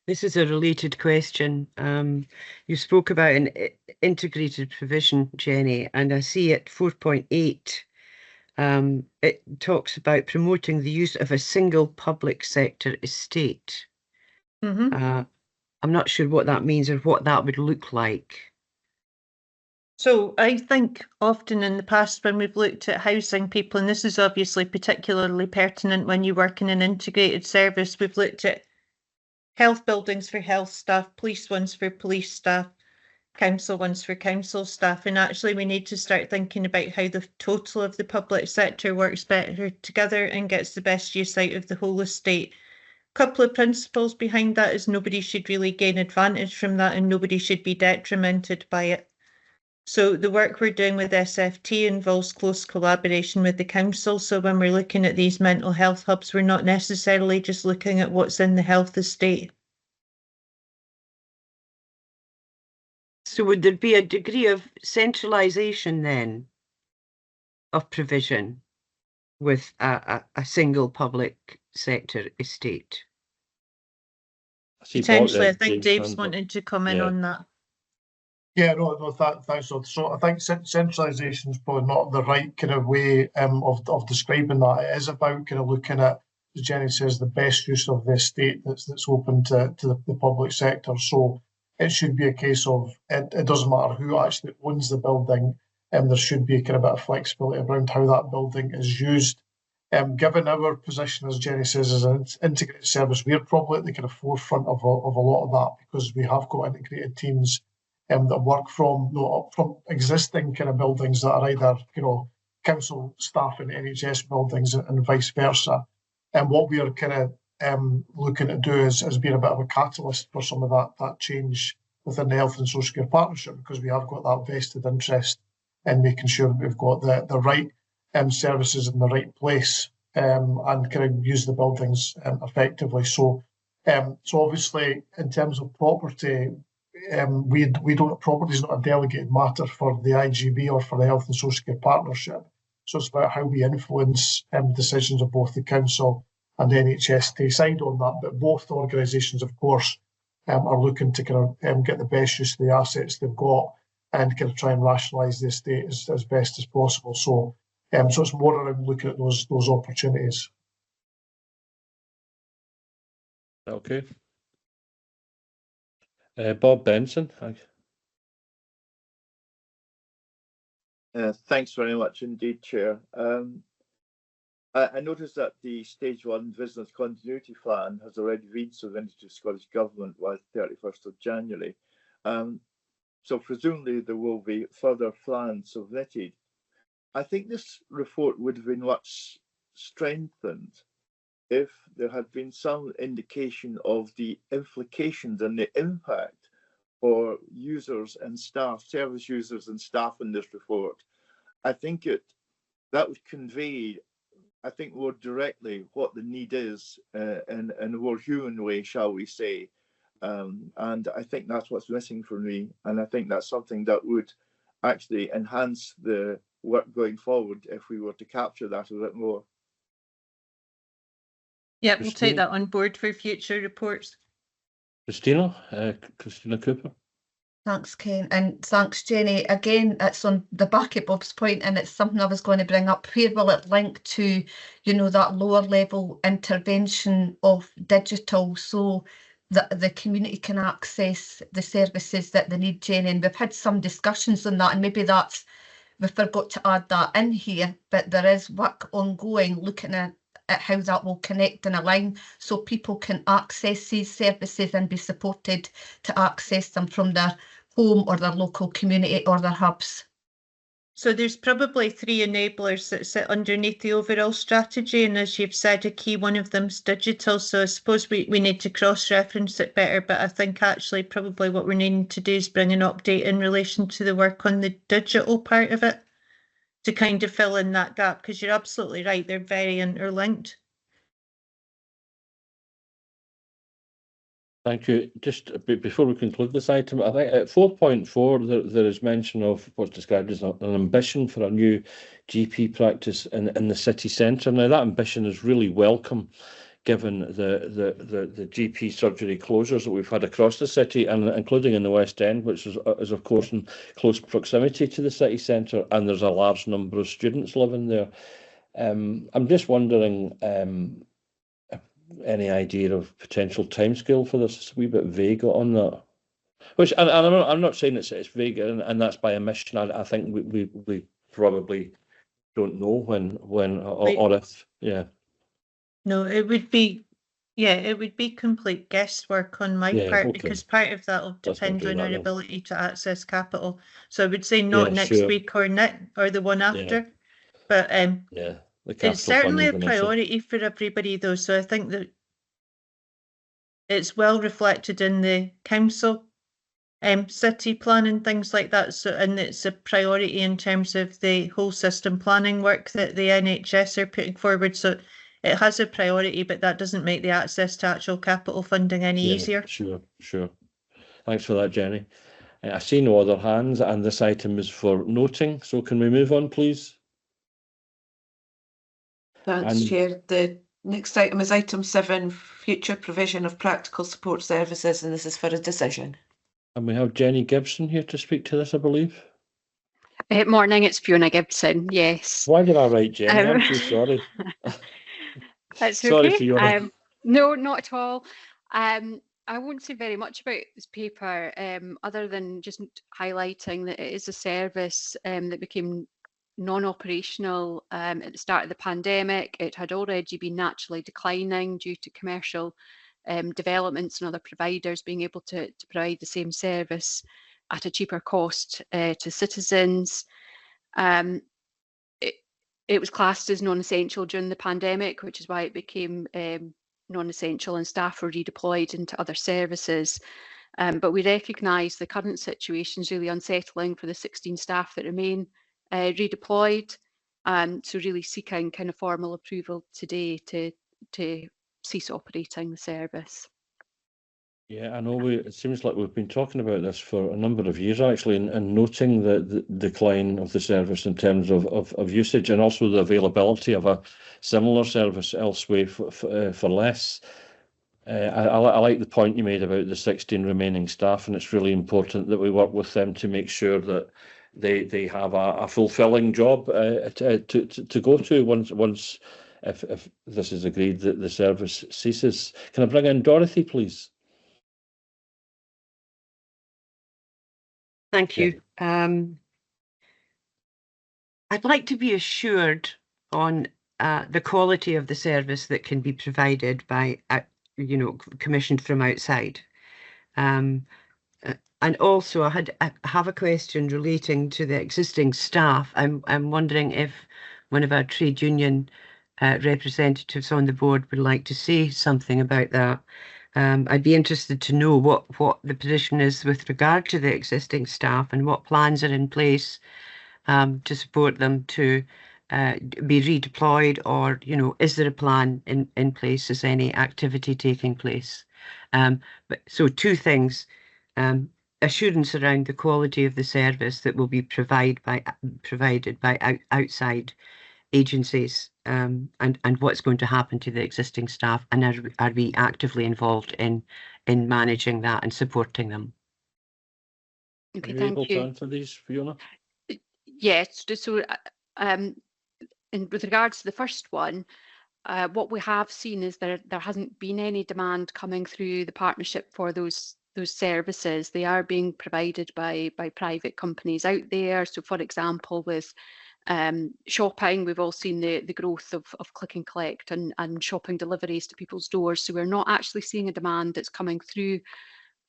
This is a related question. You spoke about an integrated provision, Jenny, and I see at 4.8, it talks about promoting the use of a single public sector estate. I'm not sure what that means or what that would look like. So I think often in the past when we've looked at housing people, and this is obviously particularly pertinent when you work in an integrated service, we've looked at health buildings for health staff, police ones for police staff, council ones for council staff, and actually we need to start thinking about how the total of the public sector works better together and gets the best use out of the whole estate. A couple of principles behind that is nobody should really gain advantage from that and nobody should be detrimented by it. So the work we're doing with SFT involves close collaboration with the council. So when we're looking at these mental health hubs, we're not necessarily just looking at what's in the health estate. So would there be a degree of centralisation then of provision with a single public sector estate? Potentially, I think Dave's wanted to comment on that. Yeah, no, thanks. So I think centralisation is probably not the right kind of way of describing that. It is about kind of looking at, as Jenny says, the best use of the estate that's open to the public sector. So it should be a case of it doesn't matter who actually owns the building, and there should be a kind of bit of flexibility around how that building is used. Given our position, as Jenny says, as an integrated service, we're probably at the kind of forefront of a lot of that, because we have got integrated teams that work from existing kind of buildings that are either council staff in NHS buildings and vice versa. And what we are kind of looking to do is being a bit of a catalyst for some of that change within the Health and Social Care Partnership, because we have got that vested interest in making sure that we've got the right services in the right place and kind of use the buildings effectively. So obviously in terms of property, property is not a delegated matter for the IJB or for the Health and Social Care Partnership. So it's about how we influence decisions of both the council and the NHS to decide on that. But both organisations, of course, are looking to kind of get the best use of the assets they've got and kind of try and rationalise the estate as best as possible. So, so it's more around looking at those opportunities. Okay. Bob Benson. Thanks very much indeed, Chair. I noticed that the Stage 1 Business Continuity Plan has already been submitted to Scottish Government by 31st of January. So presumably there will be further plans submitted. I think this report would have been much strengthened if there had been some indication of the implications and the impact for users and staff, service users and staff in this report. I think that would convey, I think, more directly what the need is in a more human way, shall we say. And I think that's what's missing for me. And I think that's something that would actually enhance the work going forward if we were to capture that a bit more. Yeah, we'll take that on board for future reports. Christina Cooper. Thanks, Ken, and thanks, Jenny. Again, it's on the back of Bob's point, and it's something I was going to bring up. Where will it link to, you know, that lower level intervention of digital so that the community can access the services that they need, Jenny? And we've had some discussions on that, and maybe we forgot to add that in here, but there is work ongoing looking at how that will connect and align so people can access these services and be supported to access them from their home or their local community or their hubs. So there's probably 3 enablers that sit underneath the overall strategy, and as you've said, a key one of them's digital. So I suppose we need to cross-reference it better, but I think actually probably what we're needing to do is bring an update in relation to the work on the digital part of it to kind of fill in that gap, because you're absolutely right, they're very interlinked. Thank you. Just before we conclude this item, I think at 4.4 there is mention of what's described as an ambition for a new GP practice in the city centre. Now that ambition is really welcome, given the GP surgery closures that we've had across the city, and including in the West End, which is of course in close proximity to the city centre, and there's a large number of students living there. I'm just wondering, any idea of potential timescale for this? It's a wee bit vague on that. Which, and I'm not saying it's vague, and that's by omission. I think we probably don't know when or if, yeah. No, it would be complete guesswork on my part, because part of that will depend on our ability to access capital. So I would say not next week or the one after, but it's certainly a priority for everybody though. So I think that it's well reflected in the council city plan and things like that. So, and it's a priority in terms of the whole system planning work that the NHS are putting forward. So it has a priority, but that doesn't make the access to actual capital funding any easier. Sure. Thanks for that, Jenny. I see no other hands, and this item is for noting. So can we move on, please? Thanks, Chair. The next item is item 7, future provision of practical support services, and this is for a decision. And we have Jenny Gibson here to speak to this, I believe. Morning, it's Fiona Gibson, yes. Why did I write Jenny? I'm so sorry. That's sorry, okay. Fiona. No, not at all. I won't say very much about this paper, other than just highlighting that it is a service that became non-operational at the start of the pandemic. It had already been naturally declining due to commercial developments and other providers being able to provide the same service at a cheaper cost to citizens. It was classed as non-essential during the pandemic, which is why it became non-essential and staff were redeployed into other services. But we recognise the current situation is really unsettling for the 16 staff that remain redeployed. So really seeking kind of formal approval today to cease operating the service. Yeah, I know it seems like we've been talking about this for a number of years actually, and noting the decline of the service in terms of usage, and also the availability of a similar service elsewhere for less. I like the point you made about the 16 remaining staff, and it's really important that we work with them to make sure that they have a fulfilling job to go to once if this is agreed that the service ceases. Can I bring in Dorothy, please? Thank you. I'd like to be assured on the quality of the service that can be provided by, commissioned from outside. And also, I have a question relating to the existing staff. I'm wondering if one of our trade union representatives on the board would like to say something about that. I'd be interested to know what the position is with regard to the existing staff and what plans are in place to support them to be redeployed, or, is there a plan in place? Is any activity taking place? So two things, assurance around the quality of the service that will be provided by outside agencies, and what's going to happen to the existing staff, and are we actively involved in managing that and supporting them? Okay, Are you thank able you. to answer these, Fiona? Yes, so with regards to the first one, what we have seen is there hasn't been any demand coming through the partnership for those services. They are being provided by private companies out there. So, for example, with shopping, we've all seen the growth of click and collect and shopping deliveries to people's doors. So we're not actually seeing a demand that's coming through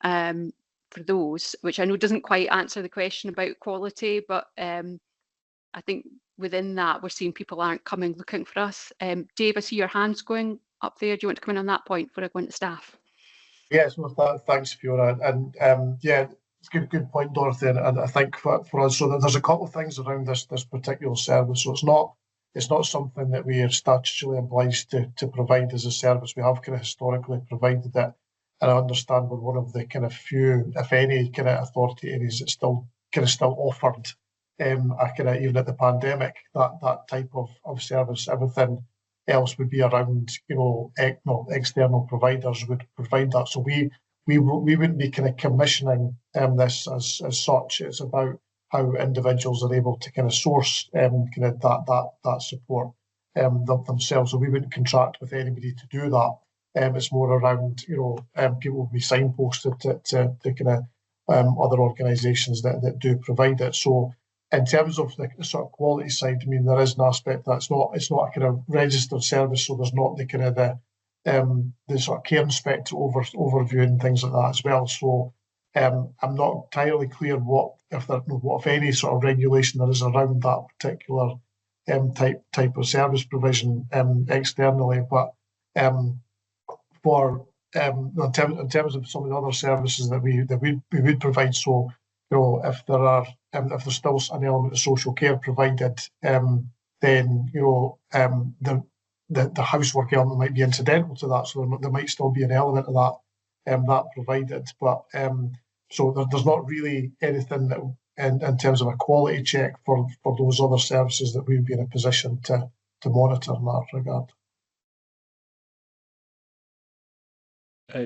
for those, which I know doesn't quite answer the question about quality, but I think within that we're seeing people aren't coming looking for us. Dave, I see your hands going up there. Do you want to come in on that point before I go into staff? Yes, well, thanks, Fiona. And yeah, it's a good point, Dorothy. And I think for us, so there's a couple of things around this particular service. So it's not something that we are statutorily obliged to provide as a service. We have kind of historically provided it, and I understand we're one of the kind of few, if any, kind of authority areas that still offered a kind of, even at the pandemic, that type of service. Everything else would be around, external providers would provide that. So we wouldn't be kind of commissioning this as such. It's about how individuals are able to kind of source kind of that support themselves. So we wouldn't contract with anybody to do that. It's more around, people will be signposted to kind of other organisations that do provide it. So in terms of the sort of quality side, I mean, there is an aspect that it's not a kind of registered service, so there's not the kind of the sort of care inspector overview and things like that as well. So I'm not entirely clear what if any sort of regulation there is around that particular type of service provision externally, but for in terms of some of the other services that we would provide, so if there's still an element of social care provided, then the housework element might be incidental to that, so there might still be an element of that provided. But so there's not really anything that in terms of a quality check for those other services that we'd be in a position to monitor in that regard.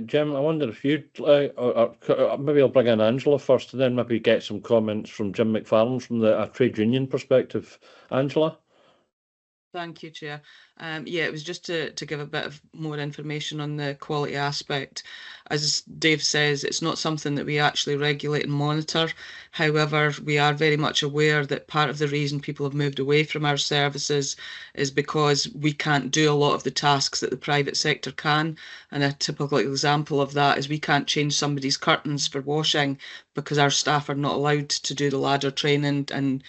Jim, I wonder if you'd, or maybe I'll bring in Angela first, and then maybe get some comments from Jim McFarlane from a trade union perspective. Angela? Thank you, Chair. Yeah, it was just to give a bit of more information on the quality aspect. As Dave says, it's not something that we actually regulate and monitor. However, we are very much aware that part of the reason people have moved away from our services is because we can't do a lot of the tasks that the private sector can. And a typical example of that is we can't change somebody's curtains for washing because our staff are not allowed to do the ladder training and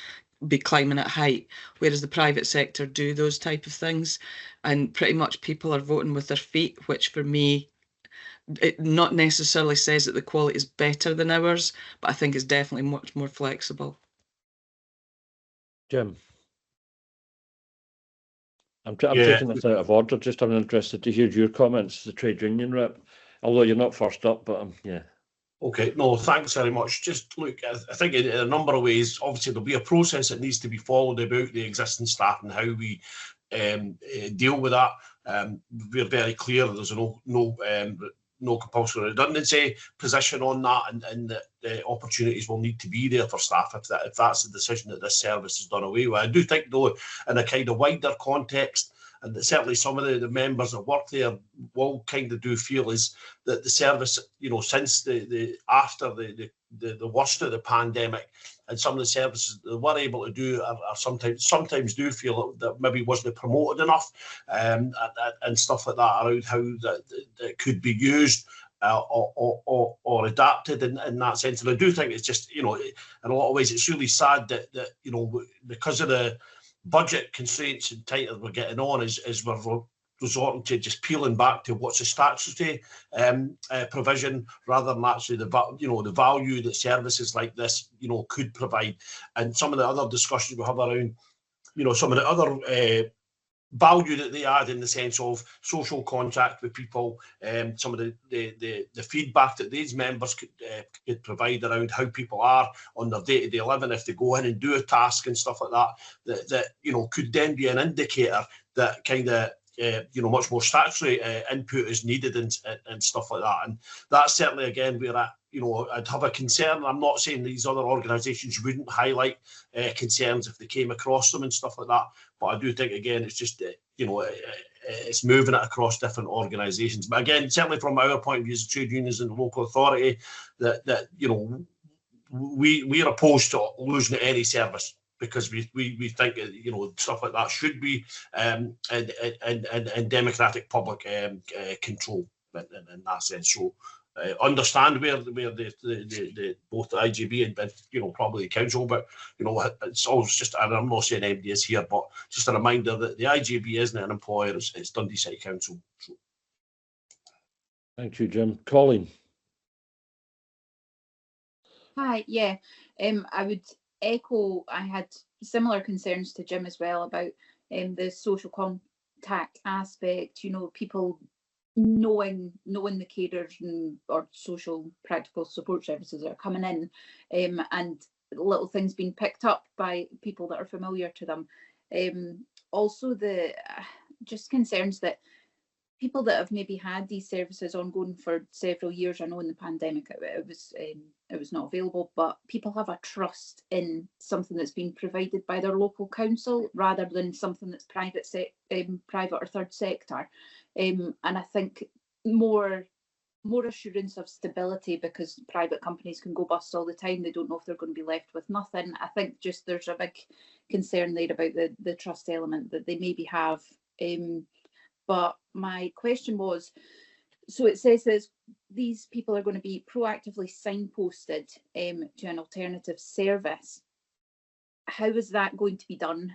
be climbing at height, whereas the private sector do those type of things, and pretty much people are voting with their feet, which for me, it not necessarily says that the quality is better than ours, but I think it's definitely much more flexible. Jim? I'm taking this out of order, just I'm interested to hear your comments as the trade union rep. Although you're not first up, but yeah. Okay, no, thanks very much. Just look, I think in a number of ways, obviously there'll be a process that needs to be followed about the existing staff and how we deal with that. We're very clear there's no compulsory redundancy position on that, and the opportunities will need to be there for staff if that's the decision that this service is done away with. I do think, though, in a kind of wider context, and certainly some of the members that work there will kind of do feel is that the service, you know, since after the worst of the pandemic, and some of the services they were able to do are sometimes do feel that maybe wasn't promoted enough, and stuff like that around how that could be used or adapted in that sense. And I do think it's just, you know, in a lot of ways it's really sad that you know, because of the budget constraints and tighter we're getting on, is we're resorting to just peeling back to what's a statutory provision rather than actually the value that services like this, you know, could provide. And some of the other discussions we have around, you know, some of the other value that they add in the sense of social contact with people, some of the feedback that these members could provide around how people are on their day-to-day living if they go in and do a task and stuff like that you know, could then be an indicator that kind of you know, much more statutory input is needed and stuff like that. And that's certainly, again, where you know, I'd have a concern. I'm not saying these other organisations wouldn't highlight concerns if they came across them and stuff like that, but I do think, again, it's just you know, it's moving it across different organisations. But again, certainly from our point of view as trade unions and the local authority, that you know, we're opposed to losing any service, because we think, you know, stuff like that should be in democratic public control in that sense. So understand where the both the IJB and you know, probably the council, but you know, it's always just, and I'm not saying anybody is here, but just a reminder that the IJB isn't an employer, it's Dundee City Council. So. Thank you, Jim. Colleen. Hi, yeah, I would echo, I had similar concerns to Jim as well about the social contact aspect, you know, people knowing the carers or social practical support services that are coming in, and little things being picked up by people that are familiar to them. Also the just concerns that people that have maybe had these services ongoing for several years, I know in the pandemic it was not available, but people have a trust in something that's being provided by their local council rather than something that's private or third sector. And I think more assurance of stability, because private companies can go bust all the time. They don't know if they're going to be left with nothing. I think just there's a big concern there about the trust element that they maybe have. But my question was, so it says these people are going to be proactively signposted to an alternative service. How is that going to be done?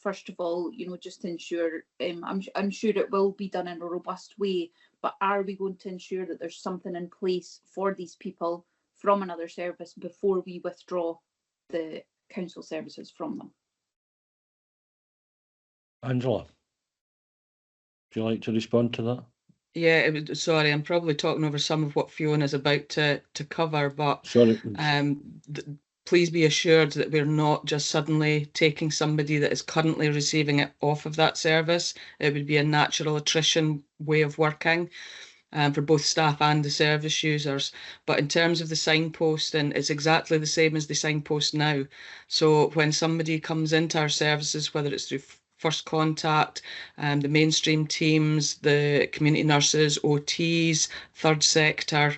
First of all, you know, just to ensure, I'm sure it will be done in a robust way, but are we going to ensure that there's something in place for these people from another service before we withdraw the council services from them? Angela, would you like to respond to that? Yeah, sorry, I'm probably talking over some of what Fiona's about to cover, but sorry. Please be assured that we're not just suddenly taking somebody that is currently receiving it off of that service. It would be a natural attrition way of working for both staff and the service users. But in terms of the signposting, it's exactly the same as the signpost now. So when somebody comes into our services, whether it's through first contact, the mainstream teams, the community nurses, OTs, third sector,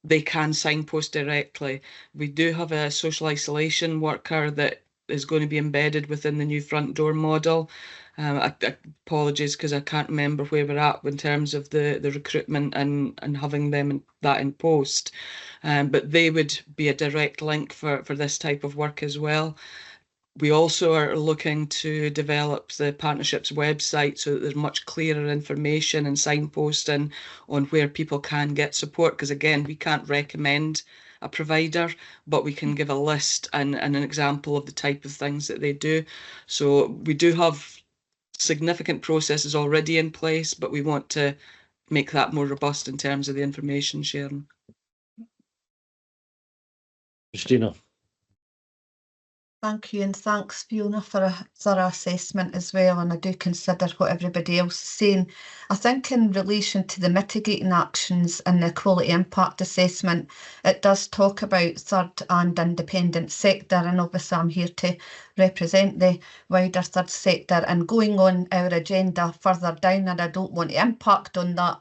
they can signpost directly. We do have a social isolation worker that is going to be embedded within the new front door model. Apologies, because I can't remember where we're at in terms of the recruitment and having them that in post. But they would be a direct link for this type of work as well. We also are looking to develop the partnerships website so that there's much clearer information and signposting on where people can get support, because again, we can't recommend a provider, but we can give a list and an example of the type of things that they do. So we do have significant processes already in place, but we want to make that more robust in terms of the information sharing. Christina. Thank you, and thanks, Fiona, for a thorough assessment as well, and I do consider what everybody else is saying. I think in relation to the mitigating actions and the quality impact assessment, it does talk about third and independent sector, and obviously I'm here to represent the wider third sector, and going on our agenda further down, and I don't want to impact on that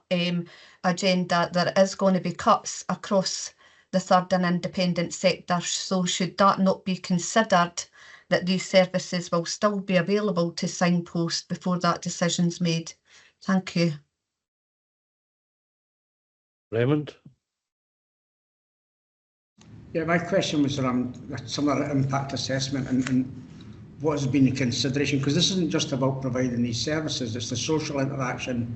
agenda, there is going to be cuts across the third and independent sector. So should that not be considered, that these services will still be available to signpost before that decision's made? Thank you. Raymond? Yeah, my question was around a similar impact assessment and what has been the consideration, because this isn't just about providing these services, it's the social interaction,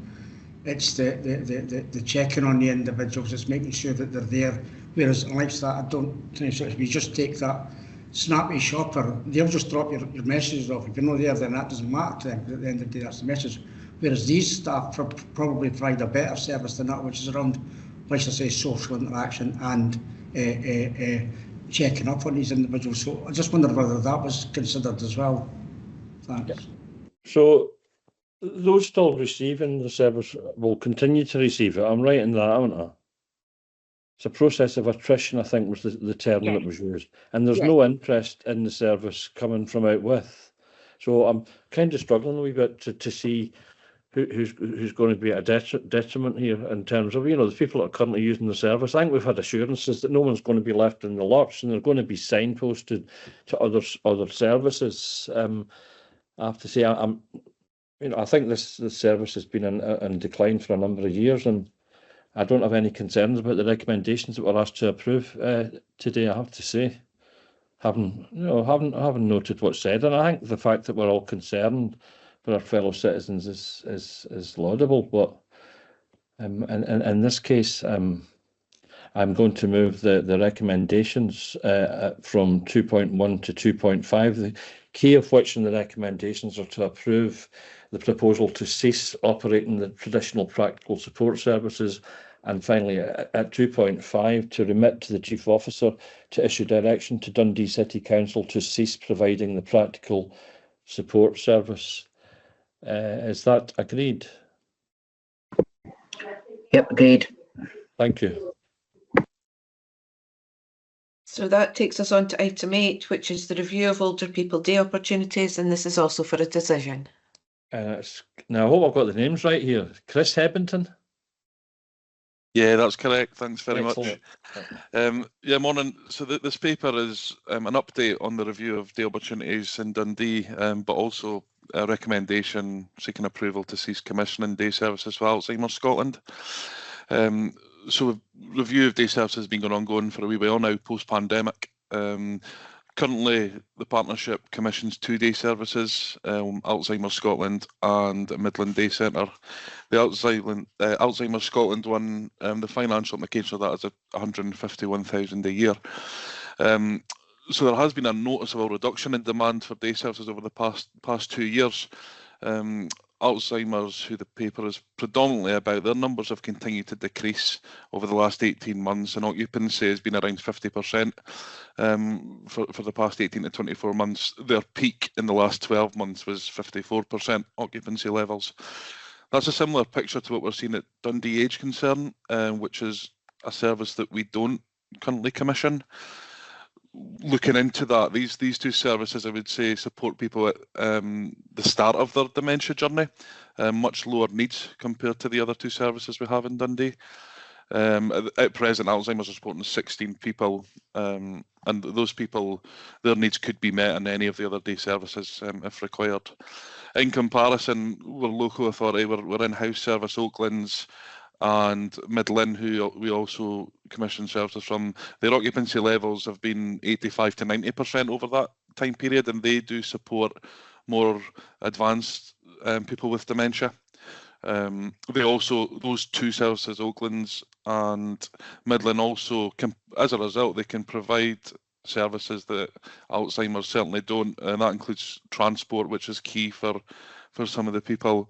it's the checking on the individuals, it's making sure that they're there. Whereas, like that, I don't think if you just take that snappy shopper, they'll just drop your messages off. If you're not there, then that doesn't matter to them, because at the end of the day, that's the message. Whereas these staff probably provide a better service than that, which is around, like I say, social interaction and checking up on these individuals. So I just wondered whether that was considered as well. Thanks. So those still receiving the service will continue to receive it. I'm right in that, aren't I? It's a process of attrition, I think, was the term that was used. And there's no interest in the service coming from out with. So I'm kind of struggling a wee bit to see who's going to be at a detriment here in terms of, the people that are currently using the service. I think we've had assurances that no one's going to be left in the lurch, and they're going to be signposted to other services. I have to say, I think this service has been in decline for a number of years, and I don't have any concerns about the recommendations that we're asked to approve today, I have to say. Having noted what's said, and I think the fact that we're all concerned for our fellow citizens is laudable, but in this case, I'm going to move the recommendations from 2.1 to 2.5, the key of which in the recommendations are to approve the proposal to cease operating the traditional practical support services, and finally at 2.5 to remit to the Chief Officer to issue direction to Dundee City Council to cease providing the practical support service. Is that agreed? Yep, agreed. Thank you. So that takes us on to item 8, which is the review of older people day opportunities, and this is also for a decision. Now, I hope I've got the names right here. Chris Hebbington? Yeah, that's correct. Thanks very Excellent. much. Yeah, morning. So this paper is an update on the review of day opportunities in Dundee, but also a recommendation seeking approval to cease commissioning day services for Alzheimer's Scotland. So review of day services has been ongoing for a wee while now, post-pandemic. Currently, the partnership commissions 2 day services, Alzheimer's Scotland and Midland Day Centre. The Alzheimer's Scotland one, the financial implication of that is 151,000 a year. So there has been a noticeable reduction in demand for day services over the past 2 years. Alzheimer's, who the paper is predominantly about, their numbers have continued to decrease over the last 18 months, and occupancy has been around 50% for the past 18 to 24 months. Their peak in the last 12 months was 54% occupancy levels. That's a similar picture to what we're seeing at Dundee Age Concern, which is a service that we don't currently commission. Looking into that, these 2 services, I would say, support people at the start of their dementia journey, much lower needs compared to the other 2 services we have in Dundee. At present, Alzheimer's is supporting 16 people, and those people, their needs could be met in any of the other day services if required. In comparison, we're local authority, we're in-house service, Oaklands and Midland, who we also commission services from. Their occupancy levels have been 85 to 90% over that time period, and they do support more advanced people with dementia. They also, those 2 services, Oaklands and Midland, also can, as a result, they can provide services that Alzheimer's certainly don't, and that includes transport, which is key for some of the people.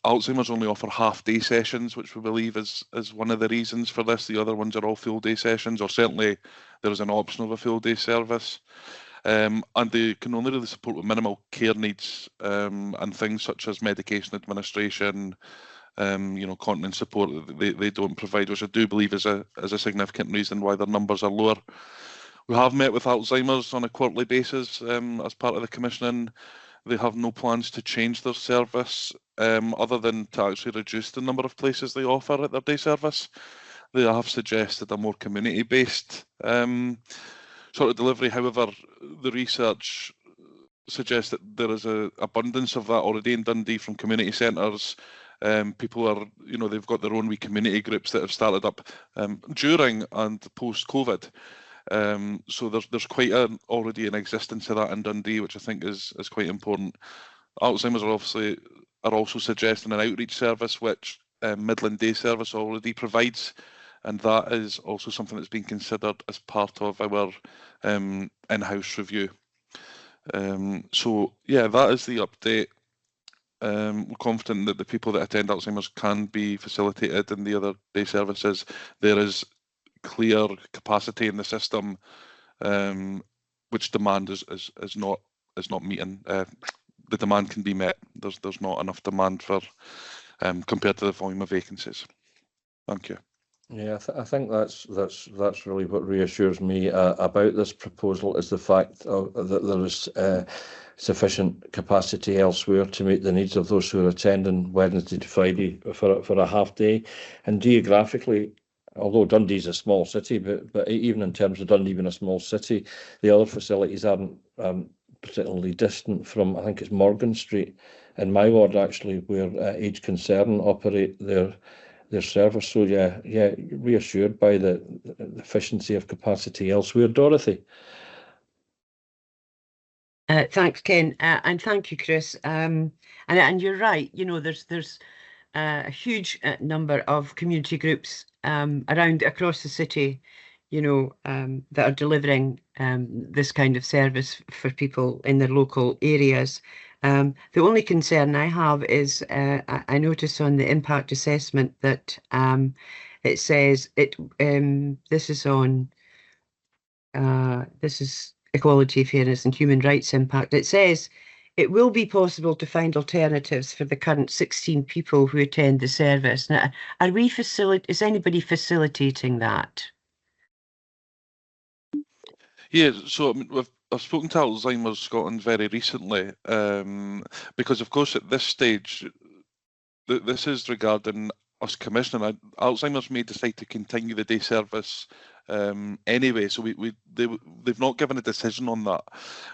Alzheimer's only offer half-day sessions, which we believe is one of the reasons for this. The other ones are all full-day sessions, or certainly there is an option of a full-day service. And they can only really support with minimal care needs and things such as medication administration, continence support that they don't provide, which I do believe is a significant reason why their numbers are lower. We have met with Alzheimer's on a quarterly basis as part of the commissioning. They have no plans to change their service other than to actually reduce the number of places they offer at their day service. They have suggested a more community-based sort of delivery. However, the research suggests that there is an abundance of that already in Dundee from community centres. People are, they've got their own wee community groups that have started up during and post-COVID. So there's quite already an existence of that in Dundee, which I think is quite important. Alzheimer's are also suggesting an outreach service, which Midland Day Service already provides, and that is also something that's been considered as part of our in-house review. So yeah, that is the update. We're confident that the people that attend Alzheimer's can be facilitated in the other day services. There is clear capacity in the system, which demand is not meeting. The demand can be met. There's not enough demand for compared to the volume of vacancies. Thank you. Yeah, I think that's really what reassures me about this proposal, is the fact that there is sufficient capacity elsewhere to meet the needs of those who are attending Wednesday to Friday for a half day. And geographically, although Dundee's a small city, but even in terms of Dundee being a small city, the other facilities aren't particularly distant from, I think it's Morgan Street in my ward actually, where Age Concern operate their service. So yeah, reassured by the efficiency of capacity elsewhere. Dorothy. Thanks, Ken, and thank you, Chris. And you're right. There's a huge number of community groups across the city, that are delivering this kind of service for people in their local areas. The only concern I have is I notice on the impact assessment that it says this is equality, fairness and human rights impact. It says it will be possible to find alternatives for the current 16 people who attend the service. Now, is anybody facilitating that? Yeah, so I mean, I've spoken to Alzheimer's Scotland very recently, because of course at this stage, this is regarding us commissioning. Alzheimer's may decide to continue the day service anyway, so they've not given a decision on that.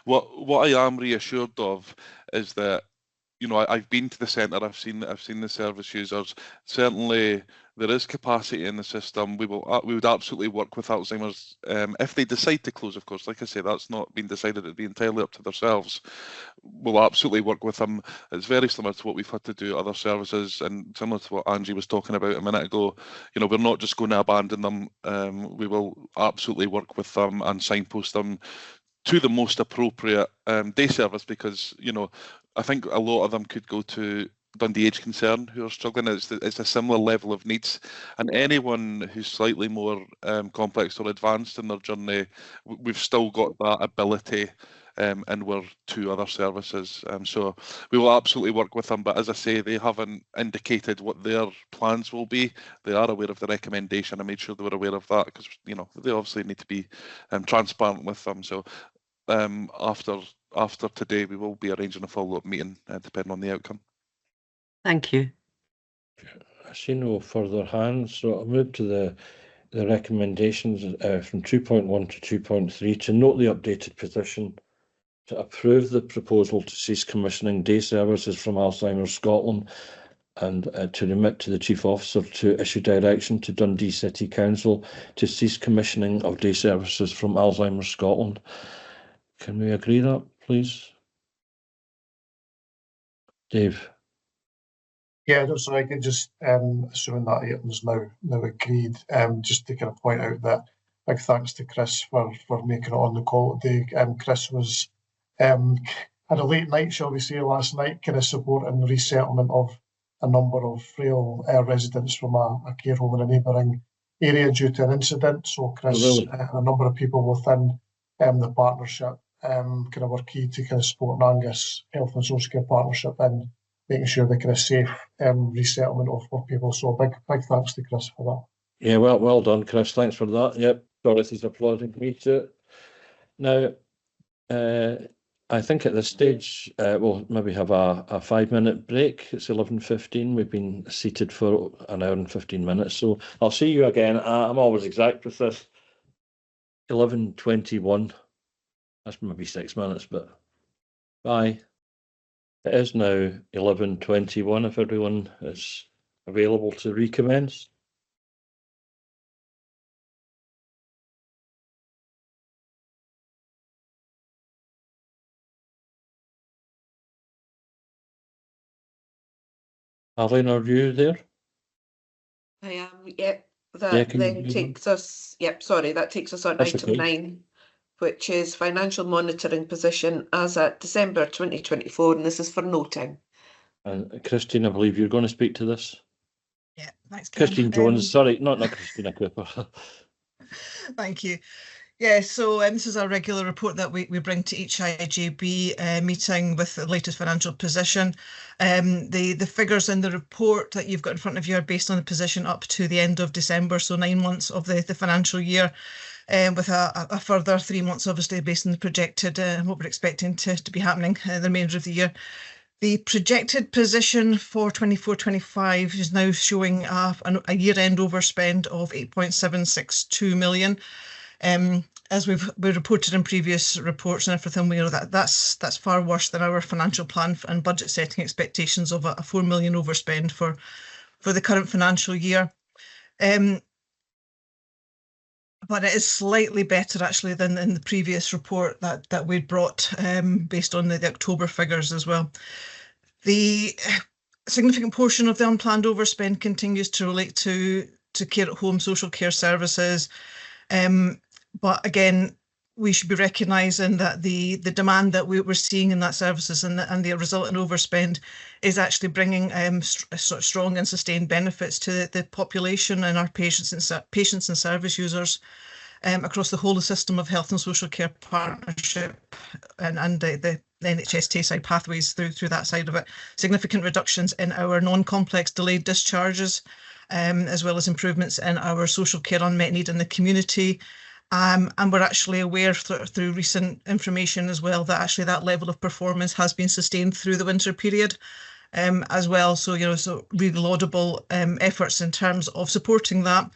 What I am reassured of is that, I've been to the centre, I've seen the service users. Certainly there is capacity in the system. We would absolutely work with Alzheimer's if they decide to close, of course. Like I say, that's not been decided. It'd be entirely up to themselves. We'll absolutely work with them. It's very similar to what we've had to do at other services, and similar to what Angie was talking about a minute ago. We're not just going to abandon them. We will absolutely work with them and signpost them to the most appropriate day service, because I think a lot of them could go to Dundee Age Concern who are struggling. It's a similar level of needs, and anyone who's slightly more complex or advanced in their journey, we've still got that ability, and we're two other services. So we will absolutely work with them, but as I say, they haven't indicated what their plans will be. They are aware of the recommendation. I made sure they were aware of that, because they obviously need to be transparent with them. So after today, we will be arranging a follow-up meeting depending on the outcome. Thank you. I see no further hands, so I'll move to the recommendations from 2.1 to 2.3 to note the updated position, to approve the proposal to cease commissioning day services from Alzheimer's Scotland, and to remit to the Chief Officer to issue direction to Dundee City Council to cease commissioning of day services from Alzheimer's Scotland. Can we agree that, please? Dave. Yeah, so I can just, assuming that item's now agreed, just to kind of point out that big thanks to Chris for making it on the call today. Chris was had a late night, shall we say, last night, kind of supporting the resettlement of a number of frail residents from a care home in a neighbouring area due to an incident. So Chris, a number of people within the partnership kind of were key to kind of support Angus Health and Social Care Partnership in making sure the kind of safe resettlement of people. So big thanks to Chris for that. Yeah, well done, Chris. Thanks for that. Yep, Dorothy's applauding me too. Now, I think at this stage we'll maybe have a 5-minute break. It's 11:15. We've been seated for an hour and 15 minutes. So I'll see you again. I'm always exact with this. 11:21. That's maybe 6 minutes, but bye. It is now 11:21 if everyone is available to recommence. Arlene, are you there? I am, yep. That then takes us, sorry, that takes us on item 9, which is financial monitoring position as at December 2024, and this is for noting. And Christine, I believe you're going to speak to this. Yeah, thanks, Ken. Christine Jones, sorry, not Christina Cooper. Thank you. Yeah, so this is a regular report that we bring to each IJB meeting with the latest financial position. The figures in the report that you've got in front of you are based on the position up to the end of December, so 9 months of the financial year, with a further 3 months obviously based on the projected what we're expecting to be happening the remainder of the year. The projected position for 24-25 is now showing a year-end overspend of 8.762 million. As we've reported in previous reports and everything, we know that's far worse than our financial plan and budget setting expectations of a 4 million overspend for the current financial year. But it is slightly better actually than in the previous report that we'd brought based on the October figures as well. The significant portion of the unplanned overspend continues to relate to care at home, social care services. But again, we should be recognising that the demand that we're seeing in that services and the resultant overspend is actually bringing strong and sustained benefits to the population and our patients and service users across the whole system of health and social care partnership and the NHS Tayside pathways through that side of it. Significant reductions in our non-complex delayed discharges, as well as improvements in our social care unmet need in the community. And we're actually aware through recent information as well that actually that level of performance has been sustained through the winter period as well. So, so really laudable efforts in terms of supporting that.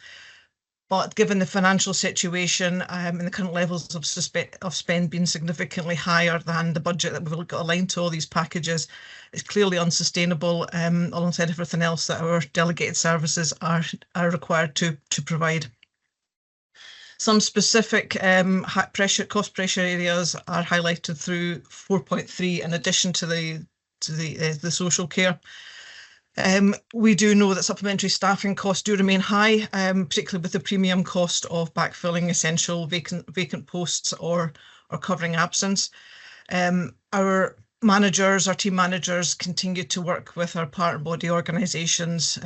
But given the financial situation and the current levels of spend being significantly higher than the budget that we've got aligned to all these packages, it's clearly unsustainable alongside everything else that our delegated services are required to provide. Some specific cost pressure areas are highlighted through 4.3 in addition to the social care. We do know that supplementary staffing costs do remain high, particularly with the premium cost of backfilling essential vacant posts or covering absence. Our team managers continue to work with our partner body organisations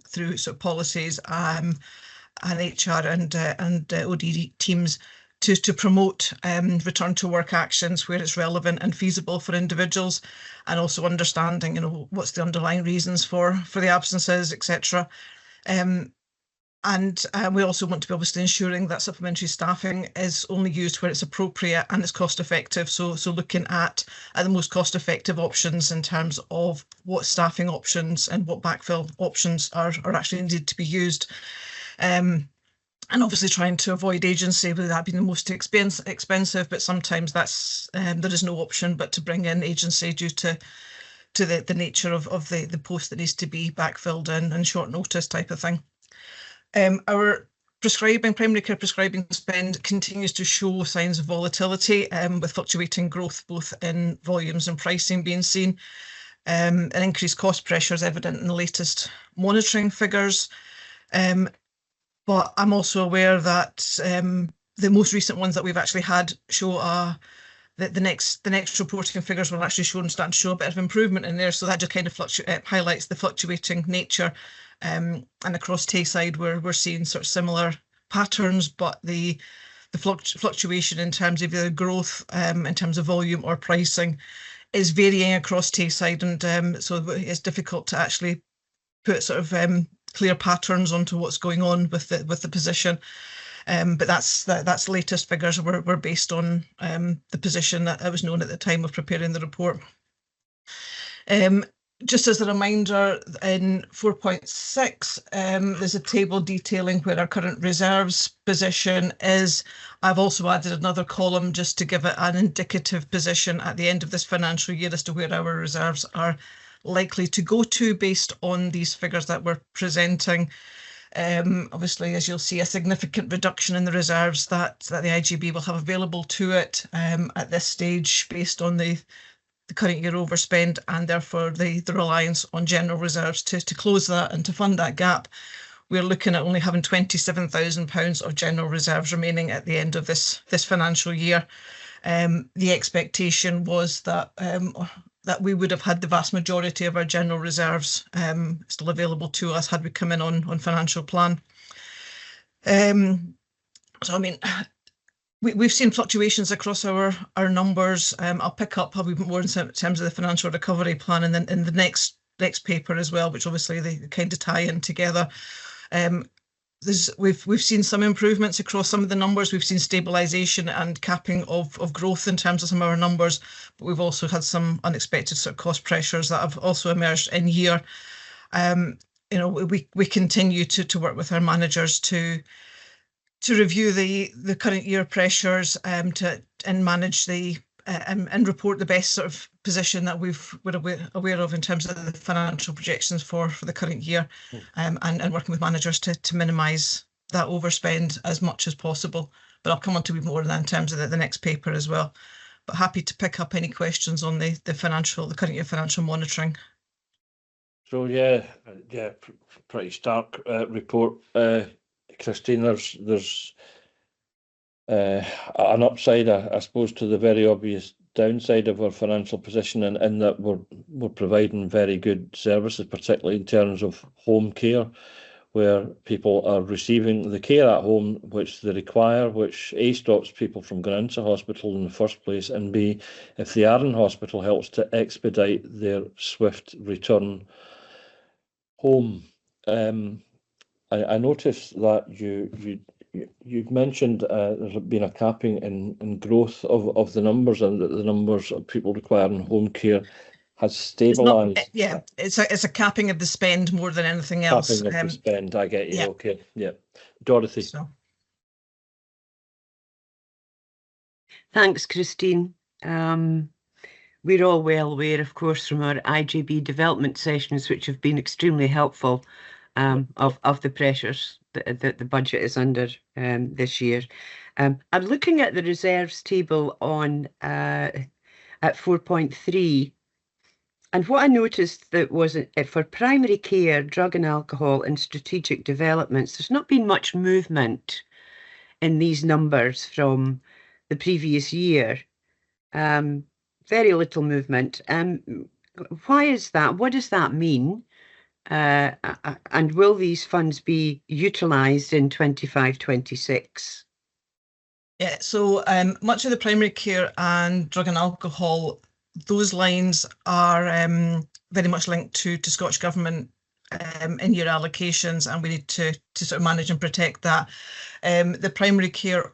through policies and HR and OD teams to promote return to work actions where it's relevant and feasible for individuals, and also understanding what's the underlying reasons for the absences, etc. And we also want to be obviously ensuring that supplementary staffing is only used where it's appropriate and it's cost effective. So looking at the most cost effective options in terms of what staffing options and what backfill options are actually needed to be used. And obviously trying to avoid agency, with that being the most expensive, but sometimes that's there is no option but to bring in agency due to the nature of the post that needs to be backfilled and short notice type of thing. Our primary care prescribing spend continues to show signs of volatility with fluctuating growth both in volumes and pricing being seen. An increased cost pressure is evident in the latest monitoring figures. But I'm also aware that the most recent ones that we've actually had show a the next reporting figures will actually start to show a bit of improvement in there. So that just kind of highlights the fluctuating nature. And across Tayside, we're seeing sort of similar patterns, but the fluctuation in terms of either growth, in terms of volume or pricing, is varying across Tayside, and so it's difficult to actually put sort of clear patterns onto what's going on with the position. But that's the latest figures were based on the position that was known at the time of preparing the report. Just as a reminder, in 4.6, there's a table detailing where our current reserves position is. I've also added another column just to give it an indicative position at the end of this financial year as to where our reserves are likely to go to based on these figures that we're presenting. Obviously, as you'll see, a significant reduction in the reserves that the IJB will have available to it at this stage based on the current year overspend, and therefore the reliance on general reserves to close that and to fund that gap. We're looking at only having £27,000 of general reserves remaining at the end of this financial year. The expectation was that we would have had the vast majority of our general reserves still available to us had we come in on financial plan. So I mean, we've seen fluctuations across our numbers. I'll pick up probably more in terms of the financial recovery plan and then in the next paper as well, which obviously they kind of tie in together. We've seen some improvements across some of the numbers. We've seen stabilisation and capping of growth in terms of some of our numbers, but we've also had some unexpected sort of cost pressures that have also emerged in year. You know, we continue to work with our managers to review the current year pressures and manage and report the best sort of position that we're aware of in terms of the financial projections for the current year, and working with managers to minimise that overspend as much as possible. But I'll come on to more of that in terms of the next paper as well. But happy to pick up any questions on the current year financial monitoring. So pretty stark report, Christine. There's an upside, I suppose, to the very obvious downside of our financial position, in that we're providing very good services, particularly in terms of home care, where people are receiving the care at home which they require, which A, stops people from going into hospital in the first place, and B, if they are in hospital, helps to expedite their swift return home. I noticed that you've mentioned there's been a capping in growth of the numbers, and that the numbers of people requiring home care has stabilised. It's a capping of the spend more than anything else. Capping of the spend, I get you. Yeah. Okay, yeah. Dorothy. So. Thanks, Christine. We're all well aware, of course, from our IJB development sessions, which have been extremely helpful, of the pressures that the budget is under this year. I'm looking at the reserves table on at 4.3, and what I noticed that was for primary care, drug and alcohol, and strategic developments, there's not been much movement in these numbers from the previous year. Very little movement. Why is that? What does that mean? And will these funds be utilised in 25-26? Yeah, so much of the primary care and drug and alcohol, those lines are very much linked to Scottish Government in-year allocations, and we need to sort of manage and protect that. The primary care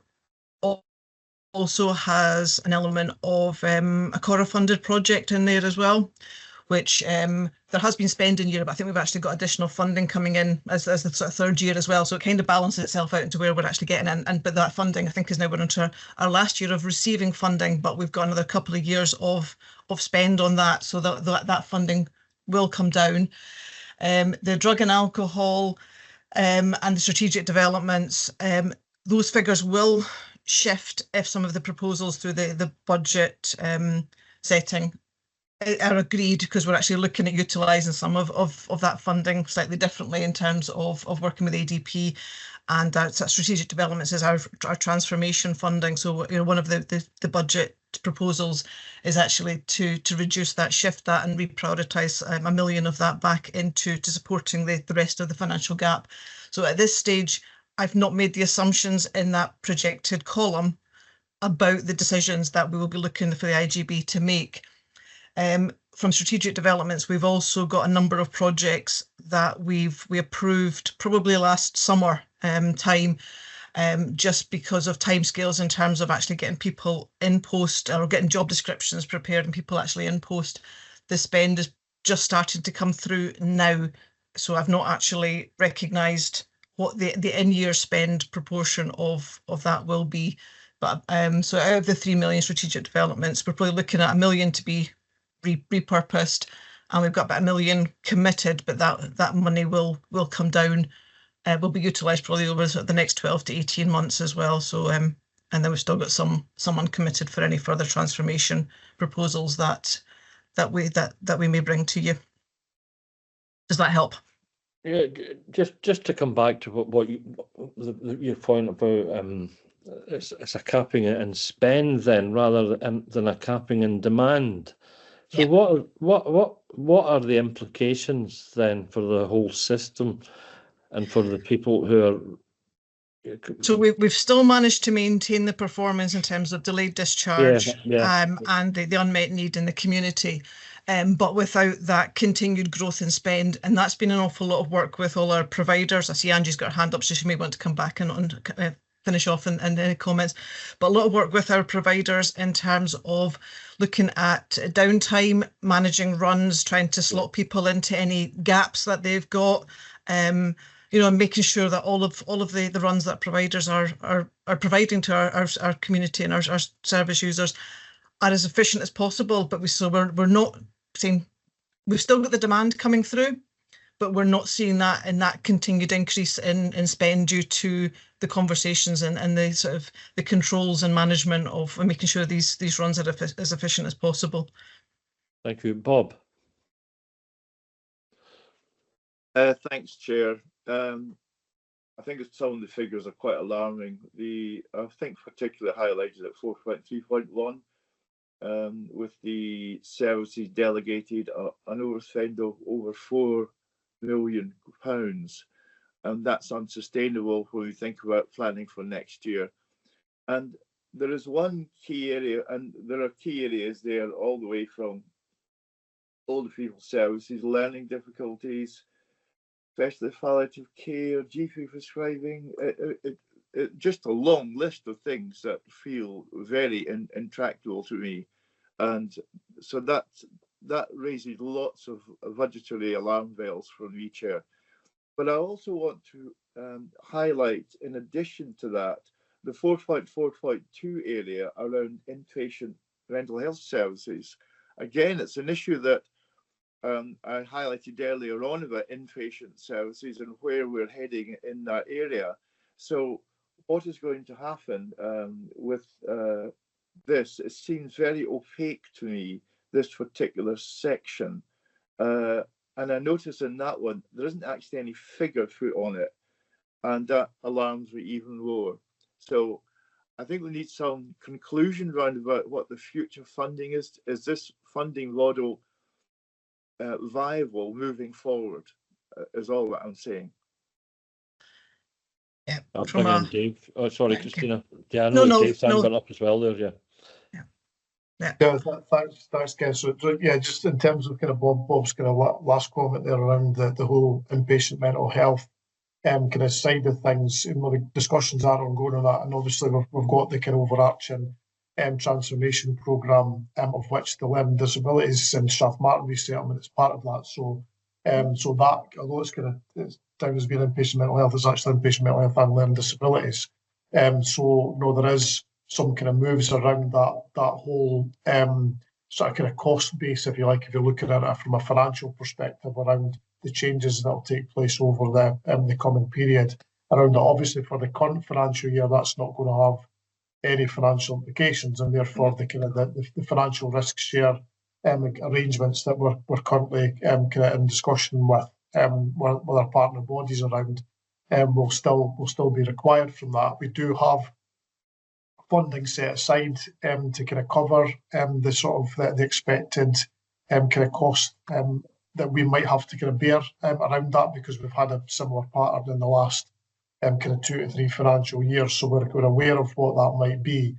also has an element of a CORA-funded project in there as well, which there has been spend in year, but I think we've actually got additional funding coming in as the sort of third year as well. So it kind of balances itself out into where we're actually getting in. But that funding, I think, is now we're into our last year of receiving funding, but we've got another couple of years of spend on that, so that funding will come down. The drug and alcohol and the strategic developments, those figures will shift if some of the proposals through the budget setting are agreed, because we're actually looking at utilising some of that funding slightly differently in terms of working with ADP, and that strategic developments is our transformation funding. So one of the budget proposals is actually to reduce that, shift that, and reprioritise $1 million of that back into supporting the rest of the financial gap. So at this stage, I've not made the assumptions in that projected column about the decisions that we will be looking for the IJB to make. From strategic developments, we've also got a number of projects that we approved probably last summer time, just because of timescales in terms of actually getting people in post or getting job descriptions prepared and people actually in post. The spend is just starting to come through now, so I've not actually recognised what the in-year spend proportion of that will be. But so out of the 3 million strategic developments, we're probably looking at $1 million to be repurposed, and we've got about $1 million committed, but that money will come down, will be utilised probably over the next 12 to 18 months as well. So and then we've still got some uncommitted for any further transformation proposals that we may bring to you. Does that help? Yeah, just to come back to your point about it's a capping in spend then rather than a capping in demand. So what are the implications then for the whole system and for the people who are? So we've still managed to maintain the performance in terms of delayed discharge and the unmet need in the community, but without that continued growth in spend. And that's been an awful lot of work with all our providers. I see Angie's got her hand up, so she may want to come back and finish off in any comments. But a lot of work with our providers in terms of looking at downtime, managing runs, trying to slot people into any gaps that they've got, and making sure that all of the runs that providers are providing to our community and our service users are as efficient as possible. But we're not seeing, we've still got the demand coming through, but we're not seeing that in that continued increase in spend due to the conversations and the sort of the controls and management of making sure these runs are as efficient as possible. Thank you, Bob. Thanks, Chair. I think some of the figures are quite alarming. I think particularly highlighted at 4.3.1, with the services delegated an overspend of over £4 million, and that's unsustainable when we think about planning for next year. And there is one key area, and there are key areas there all the way from older people services, learning difficulties, especially palliative care, GP prescribing, just a long list of things that feel very intractable to me. And so that raises lots of budgetary alarm bells for me, Chair. But I also want to highlight, in addition to that, the 4.4.2 area around inpatient mental health services. Again, it's an issue that I highlighted earlier on about inpatient services and where we're heading in that area. So what is going to happen with this? It seems very opaque to me, this particular section. And I notice in that one, there isn't actually any figure put on it. And that alarms me even more. So I think we need some conclusion round about what the future funding is. Is this funding model viable moving forward, is all that I'm saying. Yeah. I'll bring in Dave. Oh, sorry, Christina. Yeah, I know Dave's hand went up as well there, yeah. Yeah, thanks, Ken. So yeah, just in terms of kind of Bob's kind of last comment there around the whole inpatient mental health kind of side of things, the discussions are ongoing on that, and obviously we've got the kind of overarching transformation programme, of which the learning disabilities and Strathmartin resettlement is part of that. So so that, although it's down as being inpatient mental health, is actually inpatient mental health and learning disabilities. So no, there is some kind of moves around that whole sort of kind of cost base, if you like, if you're looking at it from a financial perspective, around the changes that will take place over the coming period around that. Obviously, for the current financial year, that's not going to have any financial implications, and therefore the kind of the financial risk share arrangements that we're currently kind of in discussion with our partner bodies around will still be required from that. We do have funding set aside to kind of cover the sort of the expected kind of cost that we might have to kind of bear around that, because we've had a similar pattern in the last kind of 2 to 3 financial years. So we're aware of what that might be.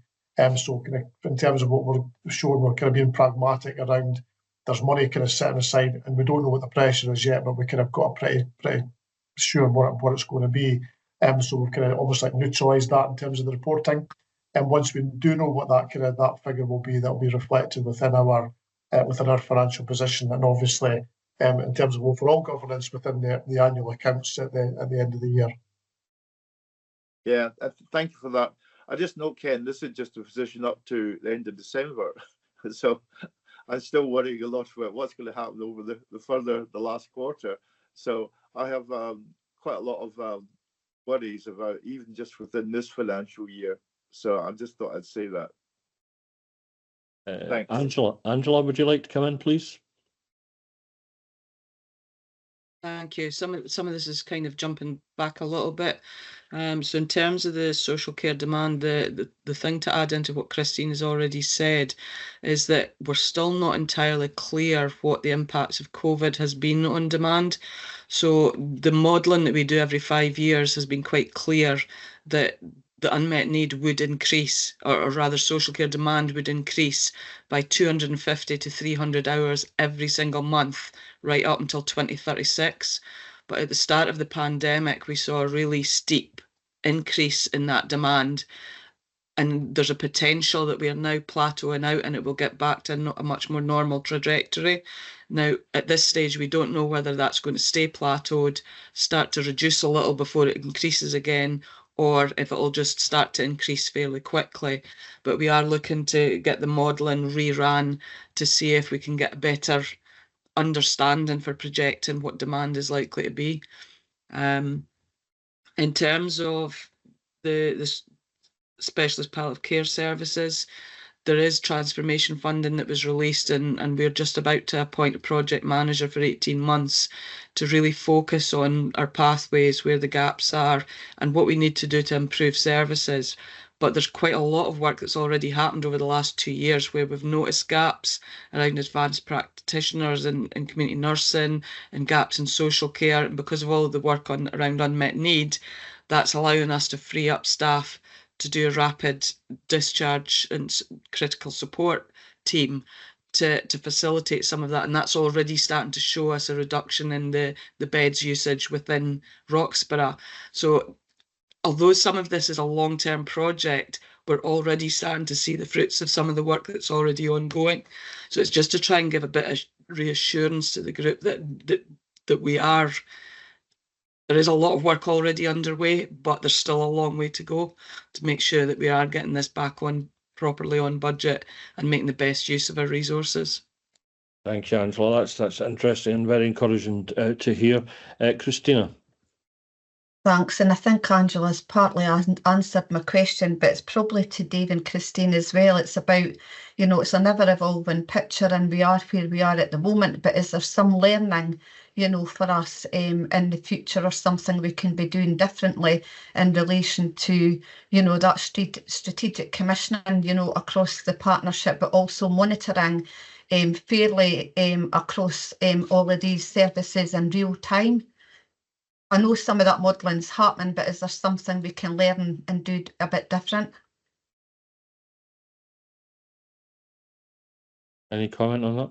So kind of in terms of what we're showing, we're kind of being pragmatic around. There's money kind of setting aside, and we don't know what the pressure is yet, but we kind of got a pretty sure what it's going to be. So we've kind of almost like neutralised that in terms of the reporting. And once we do know what that figure will be, that will be reflected within our financial position, and obviously in terms of overall governance within the annual accounts at the end of the year. Yeah, thank you for that. I just note, Ken, this is just a position up to the end of December, so I'm still worrying a lot about what's going to happen over the last quarter. So I have quite a lot of worries about even just within this financial year. So I just thought I'd say that. Thanks. Angela, would you like to come in, please? Thank you. Some of this is kind of jumping back a little bit. So in terms of the social care demand, the thing to add into what Christine has already said is that we're still not entirely clear what the impacts of COVID has been on demand. So the modelling that we do every 5 years has been quite clear that the unmet need would increase, or rather social care demand would increase by 250 to 300 hours every single month, right up until 2036. But at the start of the pandemic, we saw a really steep increase in that demand. And there's a potential that we are now plateauing out and it will get back to a much more normal trajectory. Now, at this stage, we don't know whether that's going to stay plateaued, start to reduce a little before it increases again, or if it'll just start to increase fairly quickly. But we are looking to get the modelling rerun to see if we can get a better understanding for projecting what demand is likely to be. In terms of the specialist palliative care services, there is transformation funding that was released, and we're just about to appoint a project manager for 18 months to really focus on our pathways, where the gaps are, and what we need to do to improve services. But there's quite a lot of work that's already happened over the last 2 years where we've noticed gaps around advanced practitioners and community nursing, and gaps in social care. And because of all of the work around unmet need, that's allowing us to free up staff to do a rapid discharge and critical support team to facilitate some of that. And that's already starting to show us a reduction in the beds usage within Roxburgh. So although some of this is a long-term project, we're already starting to see the fruits of some of the work that's already ongoing. So it's just to try and give a bit of reassurance to the group that we are. There is a lot of work already underway, but there's still a long way to go to make sure that we are getting this back on properly on budget and making the best use of our resources. Thank you, Angela. That's interesting and very encouraging to hear. Christina. Thanks, and I think Angela's partly answered my question, but it's probably to Dave and Christine as well. It's about, it's an ever-evolving picture, and we are where we are at the moment, but is there some learning, for us in the future, or something we can be doing differently in relation to, that strategic commissioning, across the partnership, but also monitoring fairly across all of these services in real time? I know some of that modelling's happening, but is there something we can learn and do a bit different? Any comment on that?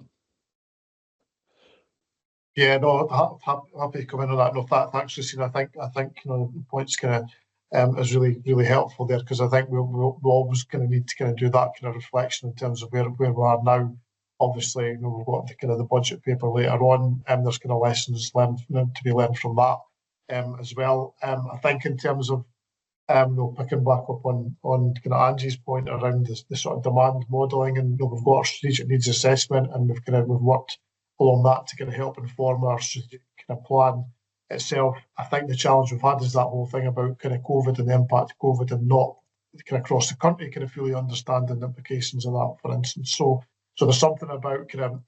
Yeah, no, happy to come in on that. No, thanks, Christine. I think the point's kind of is really helpful there, because I think we'll always kind of need to kind of do that kind of reflection in terms of where we are now. Obviously, we've got the kind of the budget paper later on, and there's kind of lessons learned to be learned from that. As well. I think in terms of picking back up on kind of Angie's point around the sort of demand modelling, and we've got our strategic needs assessment, and we've worked along that to kind of help inform our strategic kind of plan itself. I think the challenge we've had is that whole thing about kind of COVID and the impact of COVID, and not kind of across the country kind of fully understanding the implications of that, for instance. So there's something about kind of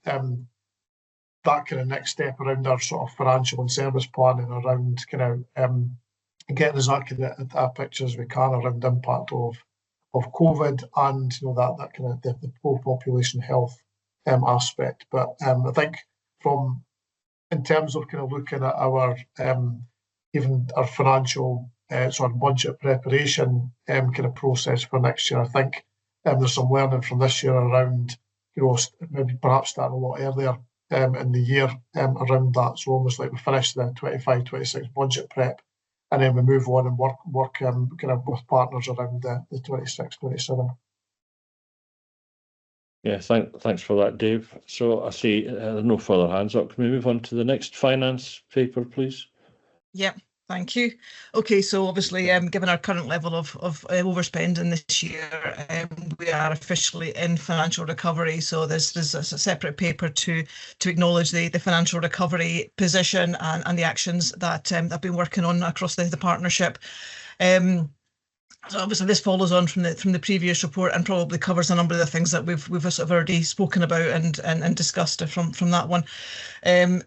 that kind of next step around our sort of financial and service planning around kind of getting as accurate a picture as we can around the impact of COVID and that kind of the poor population health aspect. But I think in terms of kind of looking at our even our financial sort of budget preparation kind of process for next year, I think there's some learning from this year around maybe perhaps starting a lot earlier in the year around that. So almost like we finish the 25-26 budget prep, and then we move on and work kind of with partners around the 26-27. Yeah, thanks for that, Dave. So I see no further hands up. Can we move on to the next finance paper, please? Yep. Thank you. Okay, so obviously, given our current level of overspending this year, we are officially in financial recovery. So there's a separate paper to acknowledge the financial recovery position and the actions that I've been working on across the partnership. So obviously this follows on from the previous report and probably covers a number of the things that we've sort of already spoken about and discussed from that one. A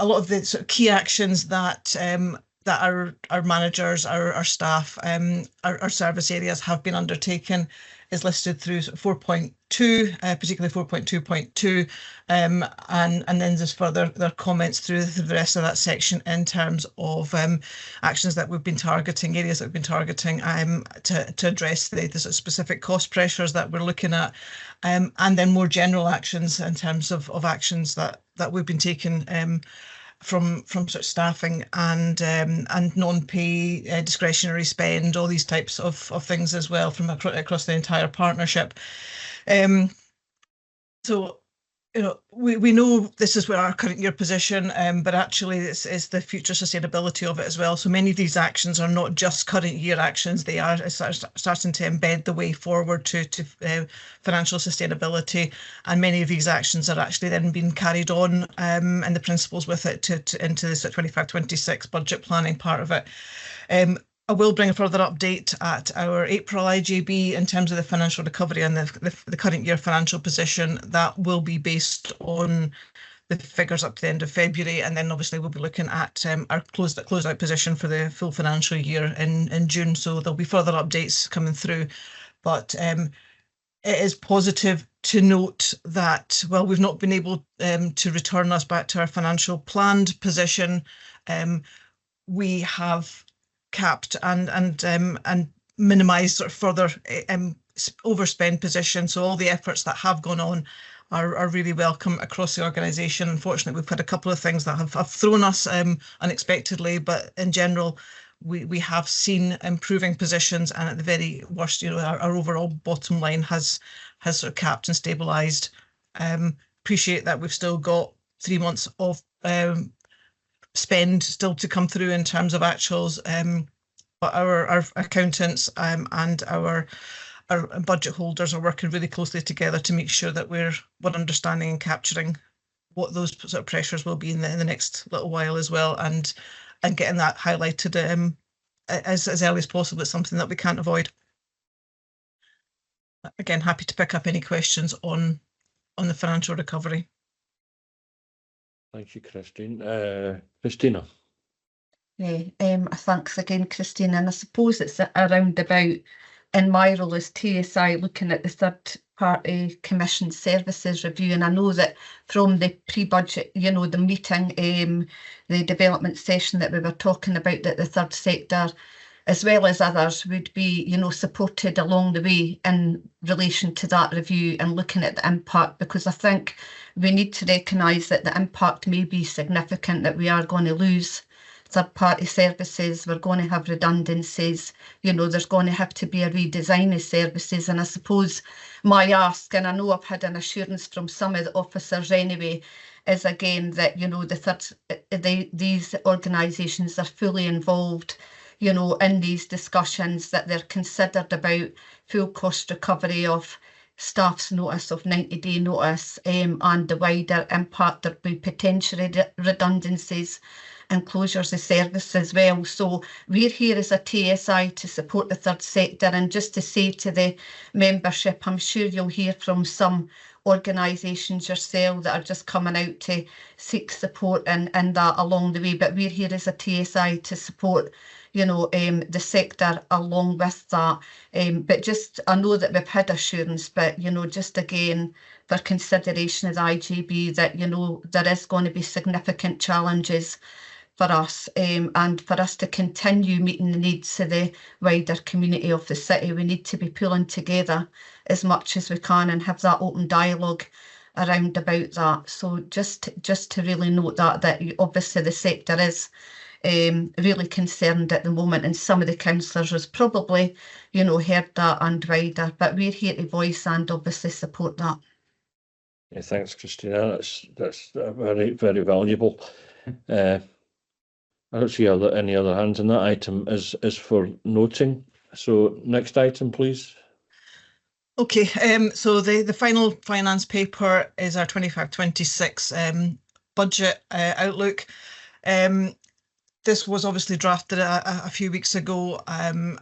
lot of the sort of key actions that our managers, our staff, our service areas have been undertaken is listed through 4.2, particularly 4.2.2, and then there's further comments through the rest of that section in terms of actions that we've been targeting, areas that we've been targeting to address the sort of specific cost pressures that we're looking at, and then more general actions in terms of actions that we've been taking from sort of staffing and non-pay discretionary spend, all these types of things as well from across the entire partnership. So we know this is where our current year position, but actually this is the future sustainability of it as well. So many of these actions are not just current year actions, they are starting to embed the way forward to financial sustainability, and many of these actions are actually then being carried on and the principles with it into this 25-26 budget planning part of it. I will bring a further update at our April IJB in terms of the financial recovery and the current year financial position. That will be based on the figures up to the end of February, and then obviously we'll be looking at our closeout position for the full financial year in June. So there'll be further updates coming through, but it is positive to note that while we've not been able to return us back to our financial planned position, we have capped and minimised sort of further overspend position. So all the efforts that have gone on are really welcome across the organisation. Unfortunately, we've had a couple of things that have thrown us unexpectedly, but in general, we have seen improving positions, and at the very worst, our overall bottom line has sort of capped and stabilised. Appreciate that we've still got 3 months of spend still to come through in terms of actuals, but our accountants and our budget holders are working really closely together to make sure that we're understanding and capturing what those sort of pressures will be in the next little while as well, and getting that highlighted as early as possible. It's something that we can't avoid. Again, happy to pick up any questions on the financial recovery. Thank you, Christine. Christina. Yeah, thanks again, Christine. And I suppose it's around about, in my role as TSI, looking at the third-party commission services review. And I know that from the pre-budget, the meeting, the development session that we were talking about, that the third sector, as well as others, would be, supported along the way in relation to that review and looking at the impact, because I think we need to recognise that the impact may be significant, that we are going to lose third-party services, we're going to have redundancies, there's going to have to be a redesign of services. And I suppose my ask, and I know I've had an assurance from some of the officers anyway, is again that, these organisations are fully involved in these discussions, that they're considered about full cost recovery of staff's notice of 90-day notice, and the wider impact there be potentially redundancies and closures of service as well. So we're here as a TSI to support the third sector, and just to say to the membership, I'm sure you'll hear from some organisations yourself that are just coming out to seek support and that along the way, but we're here as a TSI to support the sector along with that. But just, I know that we've had assurance, but, just again, for consideration of the IJB that, there is going to be significant challenges for us, and for us to continue meeting the needs of the wider community of the city, we need to be pulling together as much as we can and have that open dialogue around about that. So just to really note that obviously the sector is really concerned at the moment, and some of the councillors has probably, heard that and wider, but we're here to voice and obviously support that. Yeah, thanks, Christina. That's very, very valuable. I don't see any other hands, and that item is for noting. So next item, please. Okay, so the final finance paper is our 25-26 budget outlook. This was obviously drafted a few weeks ago, and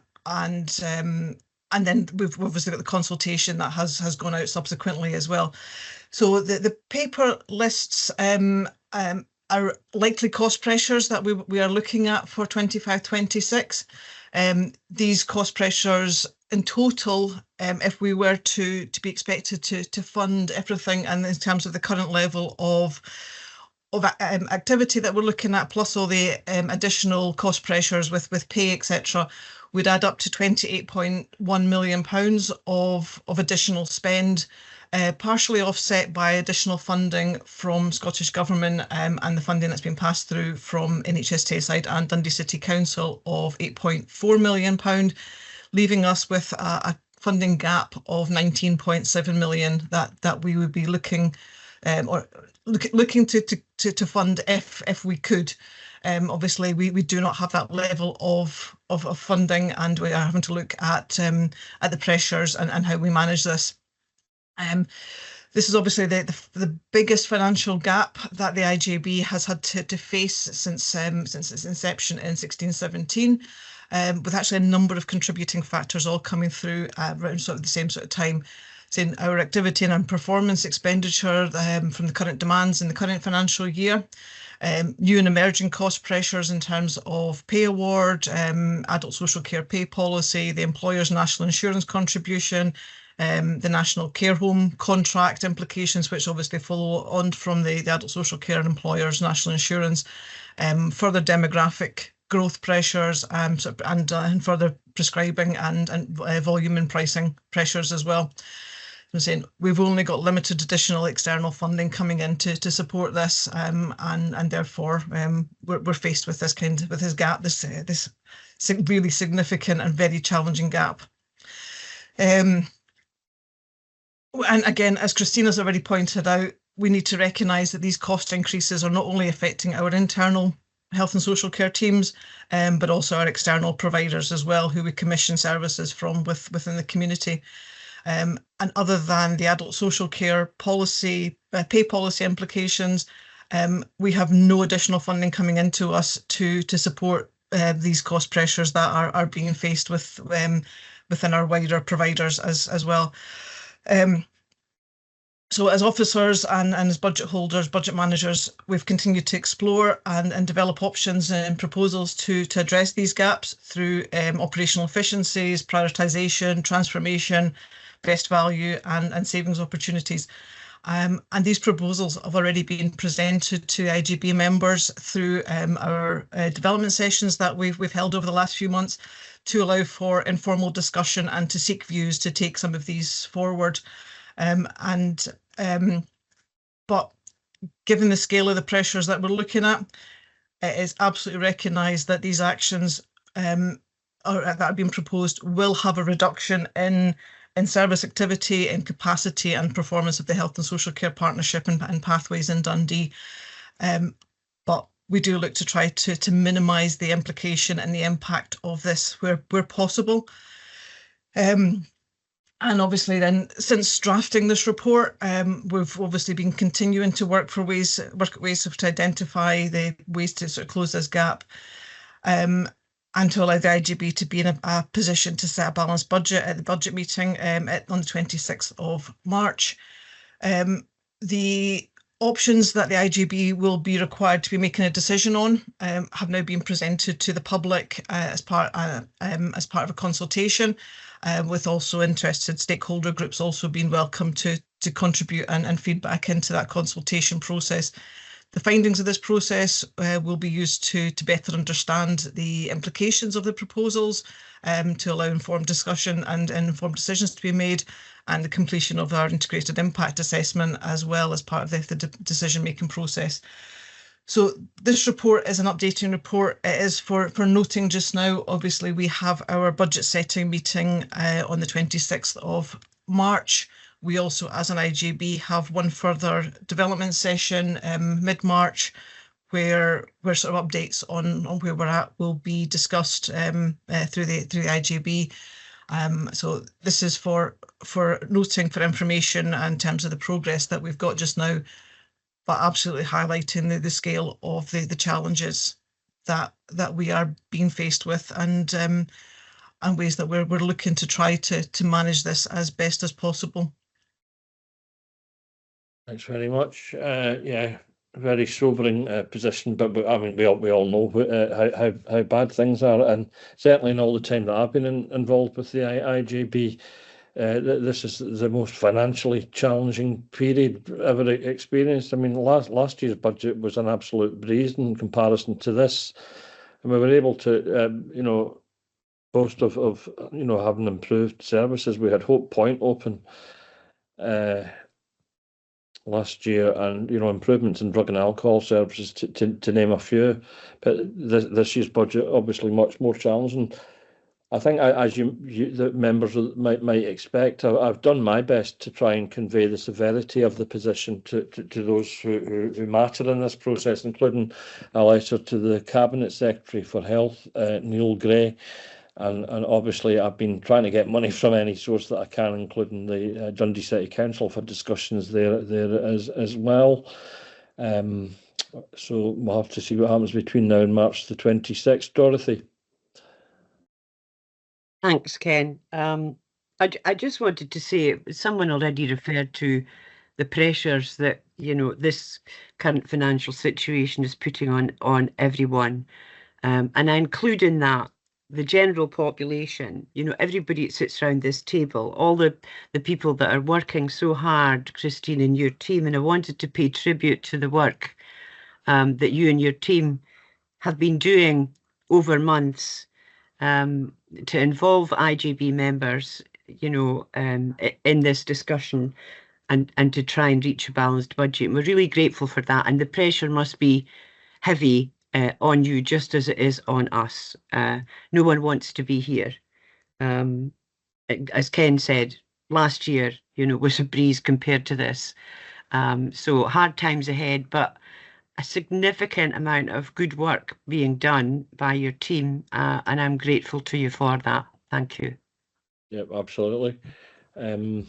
then we've obviously got the consultation that has gone out subsequently as well. So the paper lists our likely cost pressures that we are looking at for 25-26. These cost pressures in total, if we were to be expected to fund everything, and in terms of the current level of activity that we're looking at, plus all the additional cost pressures with pay, etc., would add up to £28.1 million of additional spend, partially offset by additional funding from Scottish Government and the funding that's been passed through from NHS Tayside and Dundee City Council of £8.4 million, leaving us with a funding gap of £19.7 million that we would be looking to fund if we could. Obviously, we do not have that level of funding, and we are having to look at the pressures and how we manage this. This is obviously the biggest financial gap that the IJB has had to face since its inception in 1617, with actually a number of contributing factors all coming through around sort of the same sort of time. So our activity and performance expenditure from the current demands in the current financial year, new and emerging cost pressures in terms of pay award, adult social care pay policy, the employer's national insurance contribution, the national care home contract implications, which obviously follow on from the adult social care and employers national insurance, further demographic growth pressures, and further prescribing and volume and pricing pressures as well. I'm saying we've only got limited additional external funding coming in to support this, and therefore we're faced with this gap, this really significant and very challenging gap. And again, as Christina's already pointed out, we need to recognise that these cost increases are not only affecting our internal health and social care teams, but also our external providers as well, who we commission services from within the community. And other than the adult social care policy, pay policy implications, we have no additional funding coming into us to support these cost pressures that are being faced within our wider providers as well. So as officers and as budget holders, budget managers, we've continued to explore and develop options and proposals to address these gaps through operational efficiencies, prioritisation, transformation, best value and savings opportunities. And these proposals have already been presented to IJB members through our development sessions that we've held over the last few months to allow for informal discussion and to seek views to take some of these forward. But given the scale of the pressures that we're looking at, it is absolutely recognised that these actions that are being proposed will have a reduction in service activity, in capacity and performance of the Health and Social Care Partnership and Pathways in Dundee. But we do look to try to minimise the implication and the impact of this where possible. And obviously then, since drafting this report, we've obviously been continuing to work at ways to identify the ways to sort of close this gap, and to allow the IJB to be in a position to set a balanced budget at the budget meeting on the 26th of March. The options that the IJB will be required to be making a decision on have now been presented to the public as part of a consultation, with also interested stakeholder groups also being welcome to contribute and feedback into that consultation process. The findings of this process will be used to better understand the implications of the proposals, to allow informed discussion and informed decisions to be made, and the completion of our integrated impact assessment as well as part of the decision-making process. So this report is an updating report. It is for noting just now. Obviously, we have our budget setting meeting on the 26th of March. We also, as an IJB, have one further development session mid-March, where sort of updates on where we're at will be discussed through the IJB. So this is for noting, for information in terms of the progress that we've got just now, but absolutely highlighting the scale of the challenges that we are being faced with, and ways that we're looking to try to manage this as best as possible. Thanks very much. Yeah, very sobering position, but I mean, we all know how bad things are, and certainly in all the time that I've been involved with the IJB, this is the most financially challenging period ever experienced. I mean, last year's budget was an absolute breeze in comparison to this, and we were able to, boast of having improved services. We had Hope Point open last year, and improvements in drug and alcohol services, to name a few. But this year's budget obviously much more challenging. I think, as the members might expect, I've done my best to try and convey the severity of the position to those who matter in this process, including a letter to the Cabinet Secretary for Health, Neil Gray. And obviously, I've been trying to get money from any source that I can, including the Dundee City Council, for discussions there as well. So we'll have to see what happens between now and March the 26th. Dorothy. Thanks, Ken. I just wanted to say, someone already referred to the pressures that this current financial situation is putting on everyone, and I include in that the general population. Everybody that sits around this table, all the people that are working so hard, Christine and your team, and I wanted to pay tribute to the work that you and your team have been doing over months to involve IJB members, in this discussion and to try and reach a balanced budget. And we're really grateful for that, and the pressure must be heavy on you, just as it is on us. No one wants to be here. As Ken said, last year, was a breeze compared to this. So hard times ahead, but a significant amount of good work being done by your team, and I'm grateful to you for that. Thank you. Yep, absolutely. And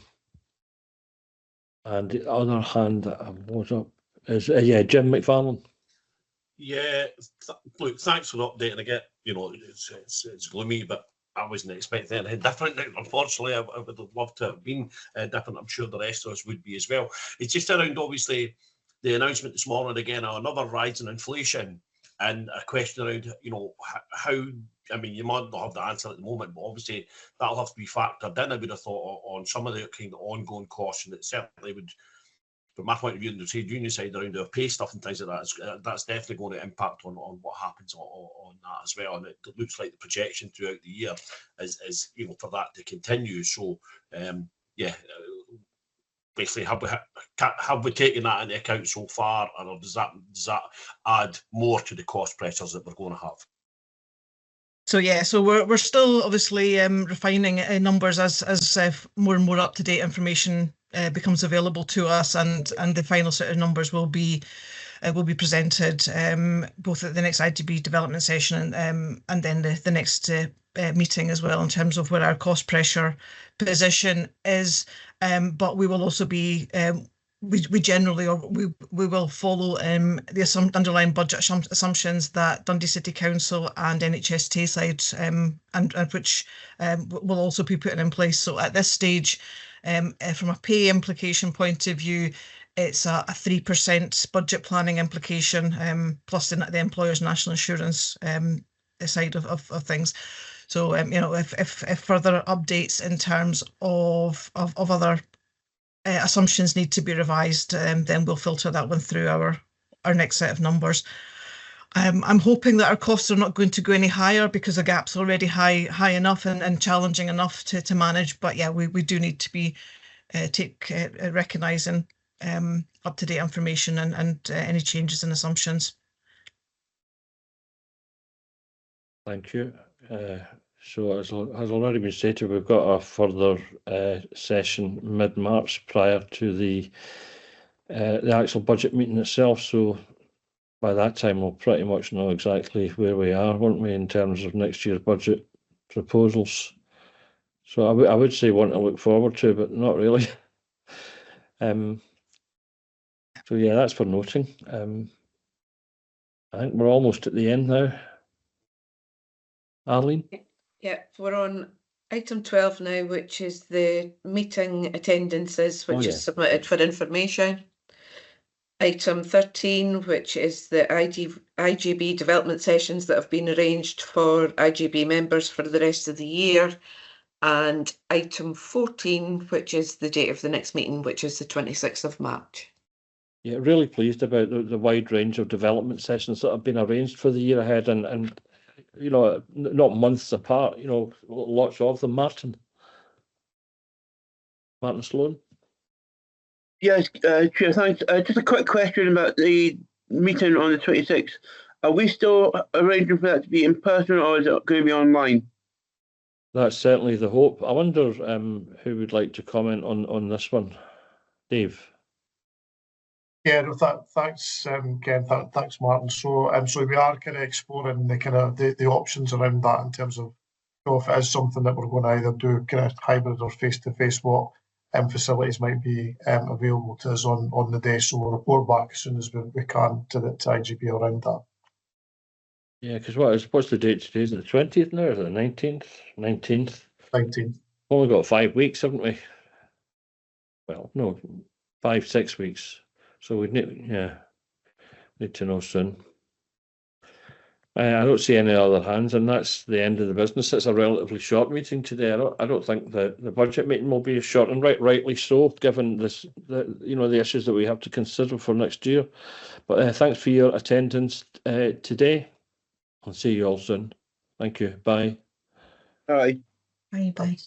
the other hand that was up is Jim McFarlane. Yeah, look, thanks for the update. And again, it's gloomy, but I wasn't expecting anything different. Unfortunately, I would have loved to have been different. I'm sure the rest of us would be as well. It's just around, obviously, the announcement this morning again, another rise in inflation, and a question around, how. I mean, you might not have the answer at the moment, but obviously that'll have to be factored in. I would have thought on some of the kind of ongoing costs, and it certainly would. From my point of view, in the trade union side around our pay stuff and things like that, that's definitely going to impact on what happens on that as well. And it looks like the projection throughout the year is for that to continue. So basically, have we taken that into account so far, or does that add more to the cost pressures that we're going to have? So we're still obviously refining numbers as more and more up-to-date information becomes available to us, and the final set of numbers will be presented both at the next IJB development session and then the next meeting as well, in terms of where our cost pressure position is. But we will also be we generally, or we will follow the underlying budget assumptions that Dundee City Council and NHS Tayside and which will also be put in place. So at this stage, from a pay implication point of view, it's a 3% budget planning implication, plus the employer's national insurance side of things. So if further updates in terms of other assumptions need to be revised, then we'll filter that one through our next set of numbers. I'm hoping that our costs are not going to go any higher because the gap's already high enough and challenging enough to manage. But yeah, we do need to be recognising up-to-date information and any changes in assumptions. Thank you. So as has already been stated, we've got a further session mid-March prior to the actual budget meeting itself. So by that time, we'll pretty much know exactly where we are, won't we, in terms of next year's budget proposals. So I would say one to look forward to, but not really. So yeah, that's for noting. I think we're almost at the end now. Arlene? Yeah, we're on item 12 now, which is the meeting attendances, which is submitted for information. Item 13, which is the IJB development sessions that have been arranged for IJB members for the rest of the year. And item 14, which is the date of the next meeting, which is the 26th of March. Yeah, really pleased about the wide range of development sessions that have been arranged for the year ahead, and you know, not months apart, you know, lots of them. Martin Sloan. Yes, Chair, thanks. Just a quick question about the meeting on the 26th. Are we still arranging for that to be in person, or is it going to be online? That's certainly the hope. I wonder who would like to comment on this one. Dave. Yeah, no, thanks, Ken. Thanks, Martin. So we are kind of exploring the options around that in terms of, you know, if it is something that we're going to either do kind of hybrid or face-to-face, what facilities might be available to us on the day. So we'll report back as soon as we can to IJB around that. Yeah, because what's the date today? Is it the 20th now, or the 19th? 19th. 19th. Only got 5 weeks, haven't we? Well, no, 5-6 weeks. So we need to know soon. I don't see any other hands, and that's the end of the business. It's a relatively short meeting today. I don't think the budget meeting will be short, and rightly so, given the issues that we have to consider for next year. But thanks for your attendance today. I'll see you all soon. Thank you. Bye. Bye. Bye.